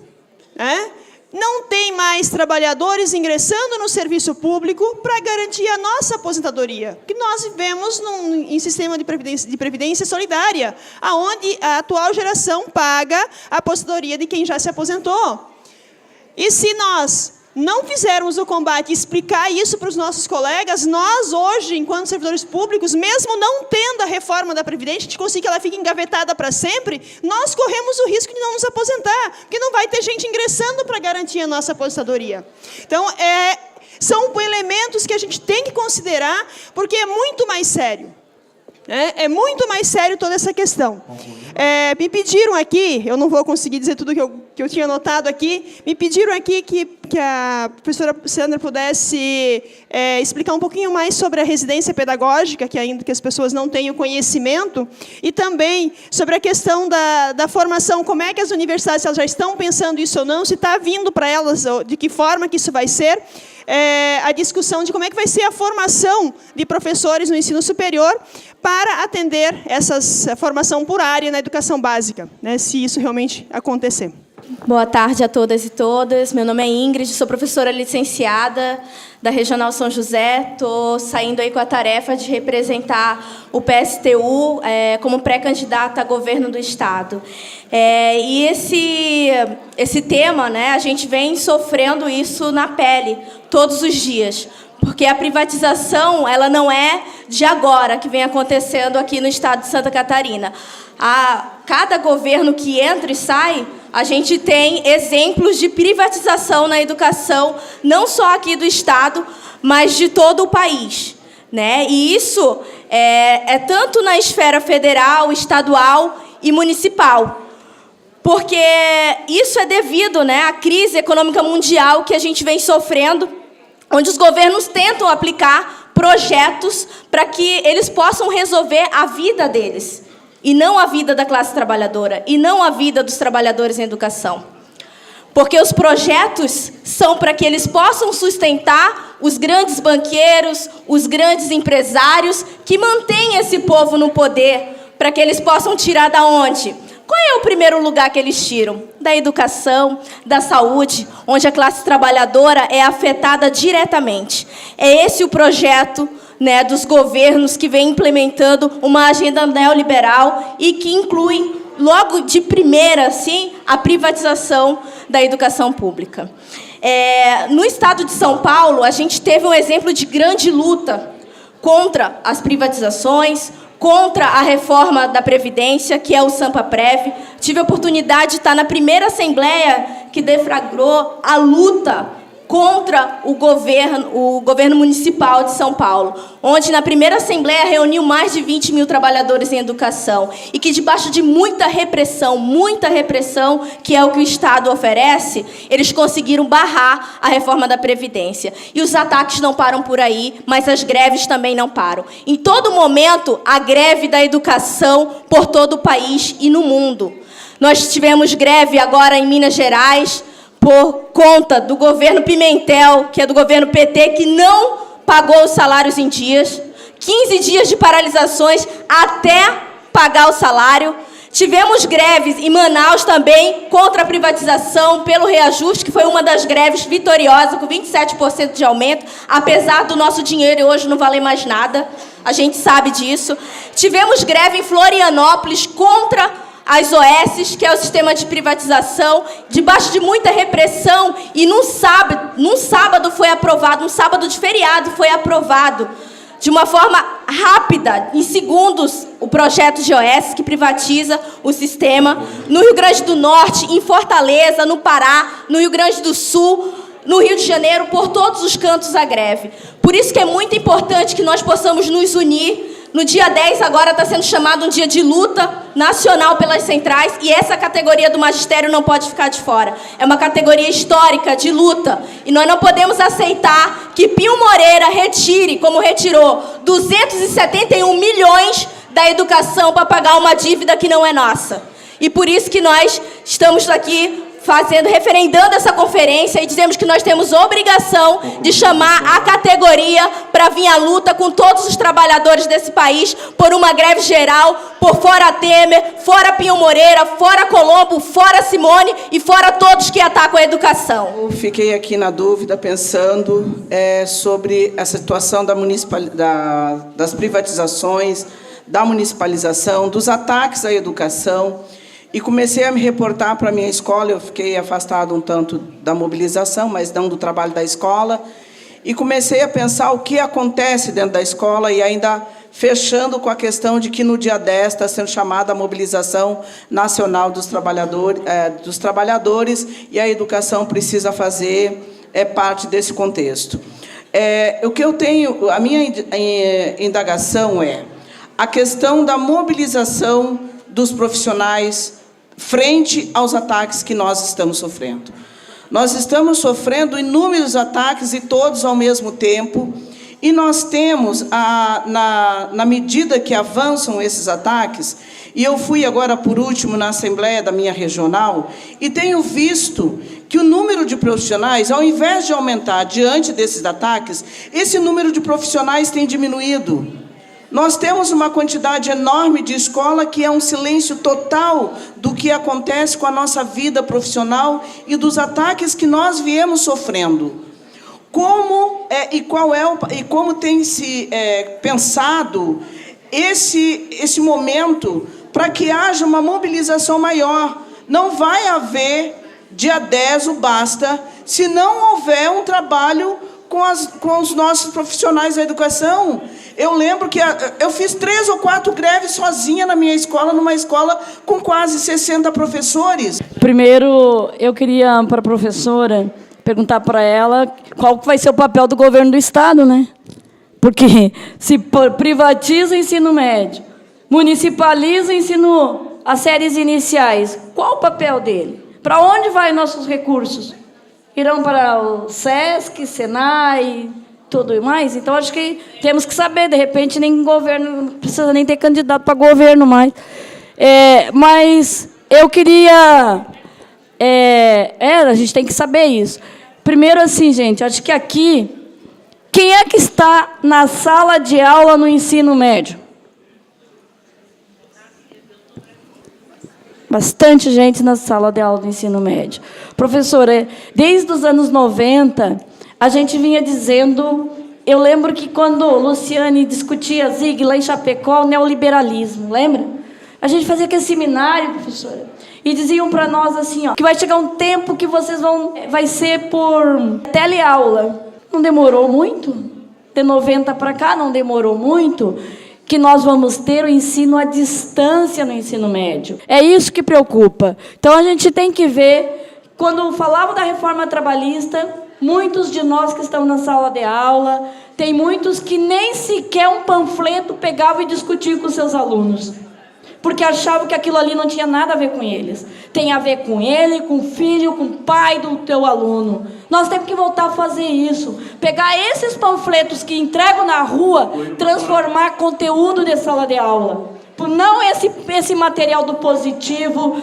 não tem mais trabalhadores ingressando no serviço público para garantir a nossa aposentadoria. Porque nós vivemos em sistema de previdência solidária, onde a atual geração paga a aposentadoria de quem já se aposentou. E se nós não fizermos o combate e explicar isso para os nossos colegas, nós hoje, enquanto servidores públicos, mesmo não tendo a reforma da Previdência, a gente conseguir que ela fique engavetada para sempre, nós corremos o risco de não nos aposentar, porque não vai ter gente ingressando para garantir a nossa aposentadoria. Então, são elementos que a gente tem que considerar, porque é muito mais sério. É muito mais sério toda essa questão. Me pediram aqui, eu não vou conseguir dizer tudo que eu tinha anotado aqui, me pediram aqui que a professora Sandra pudesse explicar um pouquinho mais sobre a residência pedagógica, que ainda que as pessoas não tenham conhecimento, e também sobre a questão da formação, como é que as universidades elas já estão pensando isso ou não, se está vindo para elas, de que forma que isso vai ser, a discussão de como é que vai ser a formação de professores no ensino superior para atender essa formação por área na educação básica, né, se isso realmente acontecer.
Boa tarde a todas e todas. Meu nome é Ingrid, sou professora licenciada da Regional São José. Estou saindo aí com a tarefa de representar o PSTU como pré-candidata a governo do Estado. E esse tema, né, a gente vem sofrendo isso na pele todos os dias, porque a privatização ela não é de agora que vem acontecendo aqui no Estado de Santa Catarina. A cada governo que entra e sai, a gente tem exemplos de privatização na educação, não só aqui do Estado, mas de todo o país, né? E isso é tanto na esfera federal, estadual e municipal, porque isso é devido, né, à crise econômica mundial que a gente vem sofrendo, onde os governos tentam aplicar projetos para que eles possam resolver a vida deles, e não a vida da classe trabalhadora, e não a vida dos trabalhadores em educação. Porque os projetos são para que eles possam sustentar os grandes banqueiros, os grandes empresários que mantêm esse povo no poder, para que eles possam tirar da onde? Qual é o primeiro lugar que eles tiram? Da educação, da saúde, onde a classe trabalhadora é afetada diretamente. É esse o projeto, né, dos governos que vem implementando uma agenda neoliberal e que inclui, logo de primeira, assim, a privatização da educação pública. No estado de São Paulo, a gente teve um exemplo de grande luta contra as privatizações, contra a reforma da Previdência, que é o Sampaprev. Tive a oportunidade de estar na primeira assembleia que deflagrou a luta contra o governo municipal de São Paulo, onde na primeira assembleia reuniu mais de 20 mil trabalhadores em educação, e que debaixo de muita repressão, que é o que o Estado oferece, eles conseguiram barrar a reforma da Previdência. E os ataques não param por aí, mas as greves também não param. Em todo momento, a greve da educação por todo o país e no mundo. Nós tivemos greve agora em Minas Gerais, por conta do governo Pimentel, que é do governo PT, que não pagou os salários em dias, 15 dias de paralisações até pagar o salário. Tivemos greves em Manaus também contra a privatização pelo reajuste, que foi uma das greves vitoriosas, com 27% de aumento, apesar do nosso dinheiro hoje não valer mais nada. A gente sabe disso. Tivemos greve em Florianópolis contra as OS, que é o sistema de privatização, debaixo de muita repressão, e num sábado foi aprovado, um sábado de feriado foi aprovado, de uma forma rápida, em segundos, o projeto de OS, que privatiza o sistema, no Rio Grande do Norte, em Fortaleza, no Pará, no Rio Grande do Sul, no Rio de Janeiro, por todos os cantos a greve. Por isso que é muito importante que nós possamos nos unir. No dia 10, agora, está sendo chamado um dia de luta nacional pelas centrais, e essa categoria do magistério não pode ficar de fora. É uma categoria histórica de luta, e nós não podemos aceitar que Pio Moreira retire, como retirou, 271 milhões da educação para pagar uma dívida que não é nossa. E por isso que nós estamos aqui referendando essa conferência, e dizemos que nós temos obrigação de chamar a categoria para vir à luta com todos os trabalhadores desse país por uma greve geral, por fora Temer, fora Pinho Moreira, fora Colombo, fora Simone e fora todos que atacam a educação.
Eu fiquei aqui na dúvida, pensando sobre a situação das privatizações, da municipalização, dos ataques à educação. E comecei a me reportar para a minha escola. Eu fiquei afastado um tanto da mobilização, mas não do trabalho da escola. E comecei a pensar o que acontece dentro da escola, e ainda fechando com a questão de que no dia 10 está sendo chamada a mobilização nacional dos trabalhadores, e a educação precisa fazer parte desse contexto. O que eu tenho, a minha indagação é a questão da mobilização dos profissionais frente aos ataques que nós estamos sofrendo. Nós estamos sofrendo inúmeros ataques, e todos ao mesmo tempo, e nós temos, na medida que avançam esses ataques, e eu fui agora, por último, na Assembleia da minha regional, e tenho visto que o número de profissionais, ao invés de aumentar diante desses ataques, esse número de profissionais tem diminuído. Nós temos uma quantidade enorme de escola que é um silêncio total do que acontece com a nossa vida profissional e dos ataques que nós viemos sofrendo. Como tem se pensado esse momento para que haja uma mobilização maior? Não vai haver dia 10 o basta se não houver um trabalho com os nossos profissionais da educação. Eu lembro que eu fiz 3 ou 4 greves sozinha na minha escola, numa escola com quase 60 professores.
Primeiro, eu queria, para a professora, perguntar para ela qual vai ser o papel do governo do Estado, né? Porque se privatiza o ensino médio, municipaliza o ensino, as séries iniciais, qual o papel dele? Para onde vai nossos recursos? Irão para o SESC, Senai, tudo mais? Então, acho que temos que saber, de repente, nem governo, não precisa nem ter candidato para governo mais. Mas eu queria... a gente tem que saber isso. Primeiro, assim, gente, acho que aqui, quem é que está na sala de aula no ensino médio? Bastante gente na sala de aula do ensino médio. Professora, desde os anos 90, a gente vinha dizendo... Eu lembro que quando Luciane discutia Zig lá em Chapecó, o neoliberalismo, lembra? A gente fazia aquele seminário, professora, e diziam para nós assim, ó, que vai chegar um tempo que vocês vai ser por teleaula. Não demorou muito? De 90 para cá, não demorou muito? Que nós vamos ter o ensino à distância no ensino médio. É isso que preocupa. Então, a gente tem que ver, quando falava da reforma trabalhista, muitos de nós que estão na sala de aula, tem muitos que nem sequer um panfleto pegavam e discutiam com seus alunos, porque achavam que aquilo ali não tinha nada a ver com eles. Tem a ver com ele, com o filho, com o pai do teu aluno. Nós temos que voltar a fazer isso. Pegar esses panfletos que entregam na rua, transformar conteúdo de sala de aula.
Não esse material do Positivo,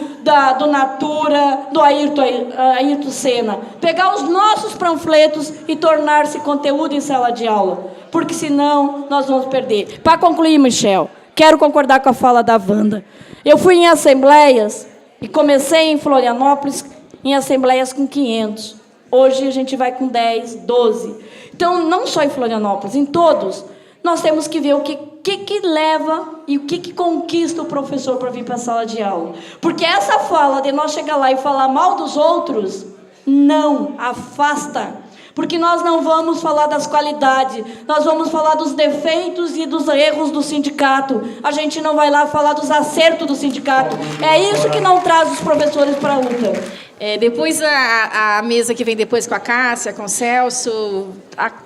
do Natura, do Ayrton Senna. Pegar os nossos panfletos e tornar-se conteúdo em sala de aula. Porque senão nós vamos perder. Para concluir, Michel, quero concordar com a fala da Wanda. Eu fui em assembleias e comecei em Florianópolis em assembleias com 500. Hoje a gente vai com 10, 12. Então, não só em Florianópolis, em todos, nós temos que ver o que leva e o que conquista o professor para vir para a sala de aula. Porque essa fala de nós chegar lá e falar mal dos outros, não, afasta. Porque nós não vamos falar das qualidades, nós vamos falar dos defeitos e dos erros do sindicato. A gente não vai lá falar dos acertos do sindicato. É isso que não traz os professores para a luta.
Depois, a mesa que vem depois com a Cássia, com o Celso,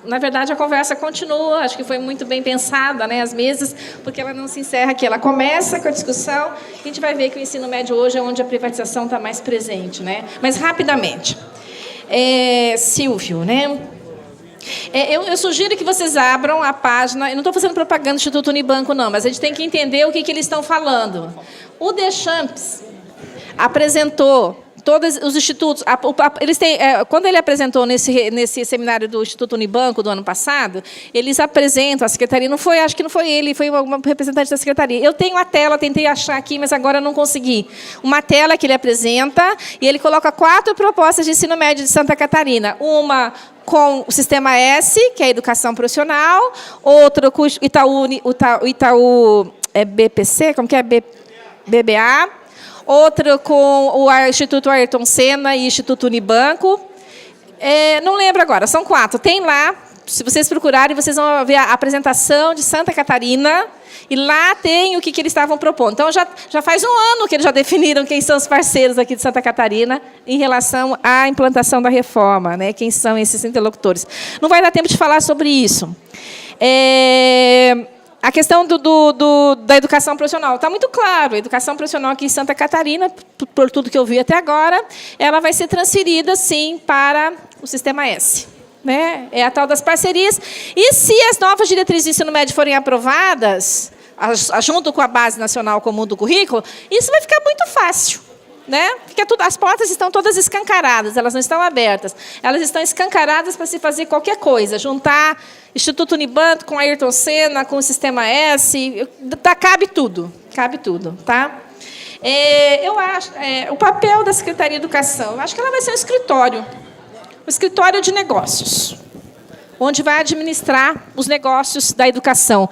na verdade, a conversa continua. Acho que foi muito bem pensada, né, as mesas, porque ela não se encerra aqui. Ela começa com a discussão e a gente vai ver que o ensino médio hoje é onde a privatização está mais presente, né? Mas, rapidamente, Silvio, né? Eu sugiro que vocês abram a página. Eu não estou fazendo propaganda do Instituto Unibanco, não, mas a gente tem que entender o que eles estão falando. O Deschamps apresentou todos os institutos, eles têm, quando ele apresentou nesse seminário do Instituto Unibanco do ano passado, eles apresentam a secretaria, acho que não foi ele, foi uma representante da secretaria. Eu tenho a tela, tentei achar aqui, mas agora não consegui. Uma tela que ele apresenta e ele coloca 4 propostas de ensino médio de Santa Catarina. Uma com o Sistema S, que é a educação profissional, outra com o Itaú BPC, como que é? BBA. Outra com o Instituto Ayrton Senna e Instituto Unibanco. Não lembro agora, são 4. Tem lá, se vocês procurarem, vocês vão ver a apresentação de Santa Catarina, e lá tem o que eles estavam propondo. Então, já faz um ano que eles já definiram quem são os parceiros aqui de Santa Catarina em relação à implantação da reforma, né? Quem são esses interlocutores. Não vai dar tempo de falar sobre isso. A questão da educação profissional. Está muito claro, a educação profissional aqui em Santa Catarina, por tudo que eu vi até agora, ela vai ser transferida, sim, para o Sistema S. Né? É a tal das parcerias. E se as novas diretrizes de ensino médio forem aprovadas, junto com a Base Nacional Comum do Currículo, isso vai ficar muito fácil. Né? Porque as portas estão todas escancaradas, elas não estão abertas. Elas estão escancaradas para se fazer qualquer coisa. Juntar Instituto Unibanco com Ayrton Senna, com o Sistema S, cabe tudo. Cabe tudo. Tá? Eu acho, o papel da Secretaria de Educação, eu acho que ela vai ser um escritório de negócios, onde vai administrar os negócios da educação.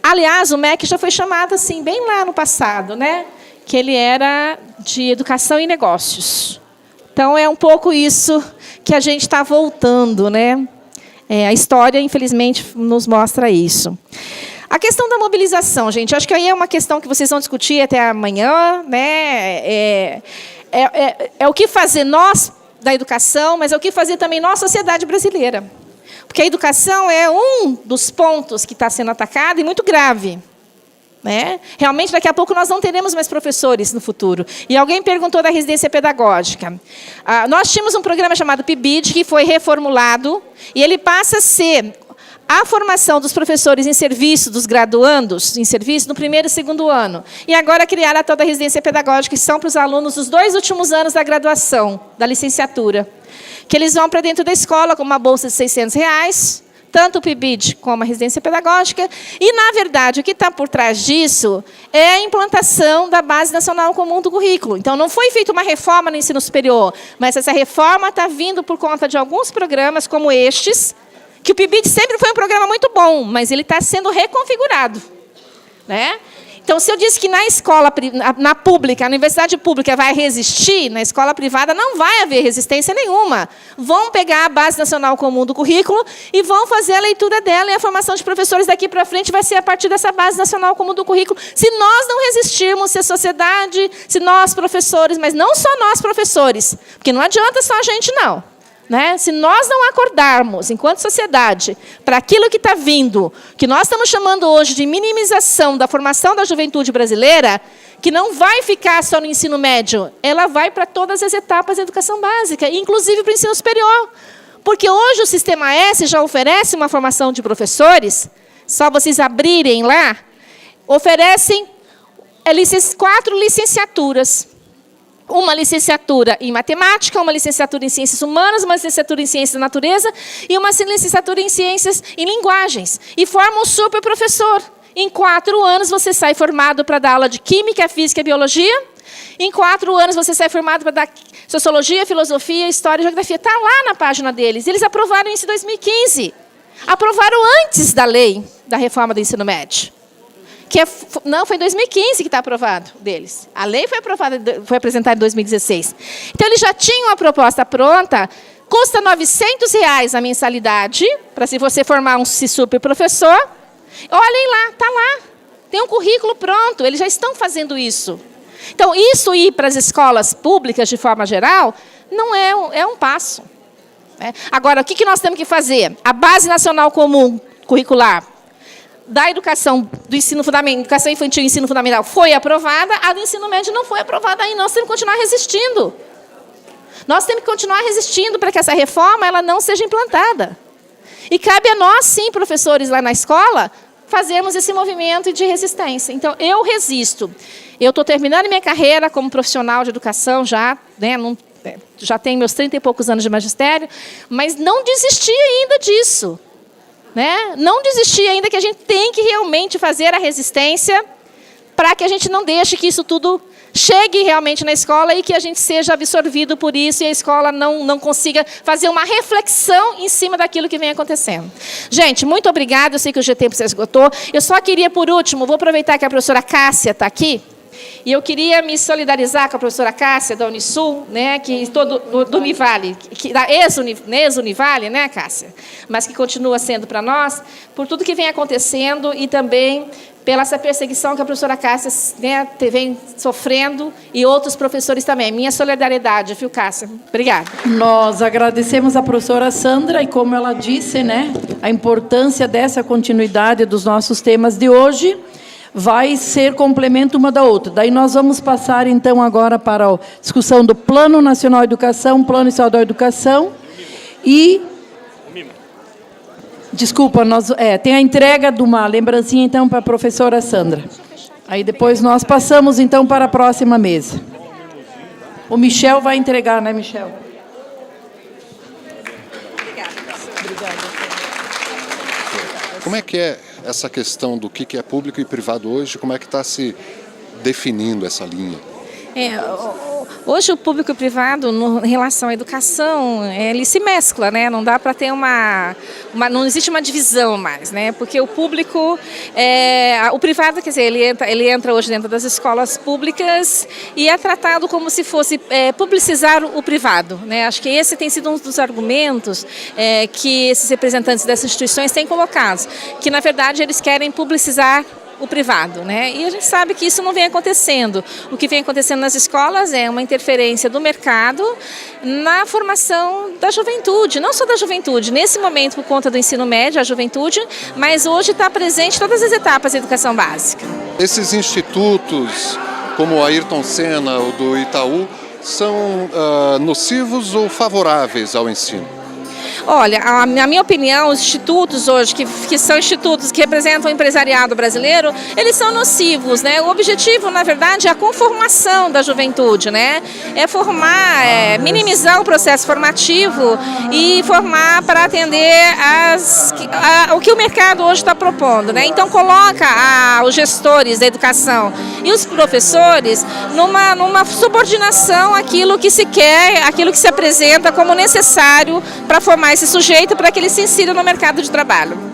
Aliás, o MEC já foi chamado assim, bem lá no passado, né? Que ele era de educação e negócios. Então, é um pouco isso que a gente está voltando, né? A história, infelizmente, nos mostra isso. A questão da mobilização, gente, acho que aí é uma questão que vocês vão discutir até amanhã, né? É o que fazer nós da educação, mas é o que fazer também nós, sociedade brasileira. Porque a educação é um dos pontos que está sendo atacado e muito grave. Né? Realmente, daqui a pouco, nós não teremos mais professores no futuro. E alguém perguntou da residência pedagógica. Nós tínhamos um programa chamado PIBID, que foi reformulado, e ele passa a ser a formação dos professores em serviço, dos graduandos em serviço, no 1º e 2º ano. E agora criar a tal da residência pedagógica, que são para os alunos dos 2 últimos anos da graduação, da licenciatura. Que eles vão para dentro da escola com uma bolsa de R$600, tanto o PIBID como a residência pedagógica. E, na verdade, o que está por trás disso é a implantação da Base Nacional Comum do Currículo. Então, não foi feita uma reforma no ensino superior, mas essa reforma está vindo por conta de alguns programas como estes, que o PIBID sempre foi um programa muito bom, mas ele está sendo reconfigurado. Né? Então, se eu disse que na escola, na pública, na universidade pública vai resistir, na escola privada não vai haver resistência nenhuma. Vão pegar a Base Nacional Comum do Currículo e vão fazer a leitura dela, e a formação de professores daqui para frente vai ser a partir dessa Base Nacional Comum do Currículo. Se nós não resistirmos, se a sociedade, se nós professores, mas não só nós professores, porque não adianta só a gente não. Né? Se nós não acordarmos, enquanto sociedade, para aquilo que está vindo, que nós estamos chamando hoje de minimização da formação da juventude brasileira, que não vai ficar só no ensino médio, ela vai para todas as etapas da educação básica, inclusive para o ensino superior. Porque hoje o Sistema S já oferece uma formação de professores, só vocês abrirem lá, oferecem 4 licenciaturas. Uma licenciatura em matemática, uma licenciatura em ciências humanas, uma licenciatura em ciências da natureza e uma licenciatura em ciências em linguagens. E forma um super professor. Em 4 anos você sai formado para dar aula de química, física e biologia. Em 4 anos você sai formado para dar sociologia, filosofia, história e geografia. Está lá na página deles. Eles aprovaram isso em 2015. Aprovaram antes da lei da reforma do ensino médio. Não, foi em 2015 que está aprovado deles. A lei foi apresentada em 2016. Então, eles já tinham a proposta pronta, custa R$ 900 a mensalidade, para se você formar um super professor. Olhem lá, está lá. Tem um currículo pronto, eles já estão fazendo isso. Então, isso ir para as escolas públicas, de forma geral, não é um passo. Né? Agora, o que nós temos que fazer? A Base Nacional Comum Curricular da educação do ensino fundamental, educação infantil e ensino fundamental foi aprovada, a do ensino médio não foi aprovada ainda. Nós temos que continuar resistindo. Nós temos que continuar resistindo para que essa reforma ela não seja implantada. E cabe a nós, sim, professores lá na escola, fazermos esse movimento de resistência. Então, eu resisto. Eu estou terminando minha carreira como profissional de educação já, né, já tenho meus 30 e poucos anos de magistério, mas não desisti ainda disso. Né? Não desistir ainda, que a gente tem que realmente fazer a resistência para que a gente não deixe que isso tudo chegue realmente na escola e que a gente seja absorvido por isso e a escola não consiga fazer uma reflexão em cima daquilo que vem acontecendo. Gente, muito obrigada, eu sei que o tempo se esgotou. Eu só queria, por último, vou aproveitar que a professora Cássia está aqui, e eu queria me solidarizar com a professora Cássia, da Unisul, né, que do Univale, da ex-Univale, né, Cássia? Mas que continua sendo para nós, por tudo que vem acontecendo e também pela essa perseguição que a professora Cássia, né, vem sofrendo e outros professores também. Minha solidariedade, viu, Cássia? Obrigada.
Nós agradecemos a professora Sandra e, como ela disse, né, a importância dessa continuidade dos nossos temas de hoje vai ser complemento uma da outra. Daí nós vamos passar, então, agora para a discussão do Plano Nacional de Educação, Plano Estadual de Educação e... Desculpa, tem a entrega de uma lembrancinha, então, para a professora Sandra. Aí depois nós passamos, então, para a próxima mesa. O Michel vai entregar, né, Michel?
Obrigada.
Como é que é essa questão do que é público e privado hoje? Como é que está se definindo essa linha?
Hoje o público e o privado, em relação à educação, ele se mescla, né? Não dá para ter não existe uma divisão mais, né? Porque o público, o privado, quer dizer, ele entra hoje dentro das escolas públicas e é tratado como se fosse publicizar o privado, né? Acho que esse tem sido um dos argumentos que esses representantes dessas instituições têm colocado, que na verdade eles querem publicizar o privado, né? E a gente sabe que isso não vem acontecendo. O que vem acontecendo nas escolas é uma interferência do mercado na formação da juventude, não só da juventude, nesse momento por conta do ensino médio, a juventude, mas hoje está presente em todas as etapas da educação básica. Esses institutos, como o Ayrton Senna ou do Itaú, são nocivos ou favoráveis ao ensino? Olha, na minha opinião, os institutos hoje, que são institutos que representam o empresariado brasileiro, eles são nocivos, né? O objetivo, na verdade, é a conformação da juventude, né? É formar, minimizar o processo formativo e formar para atender o que o mercado hoje está propondo, né? Então, coloca os gestores da educação e os professores numa subordinação àquilo que se quer, àquilo que se apresenta como necessário para formar esse sujeito para que ele se insira no mercado de trabalho.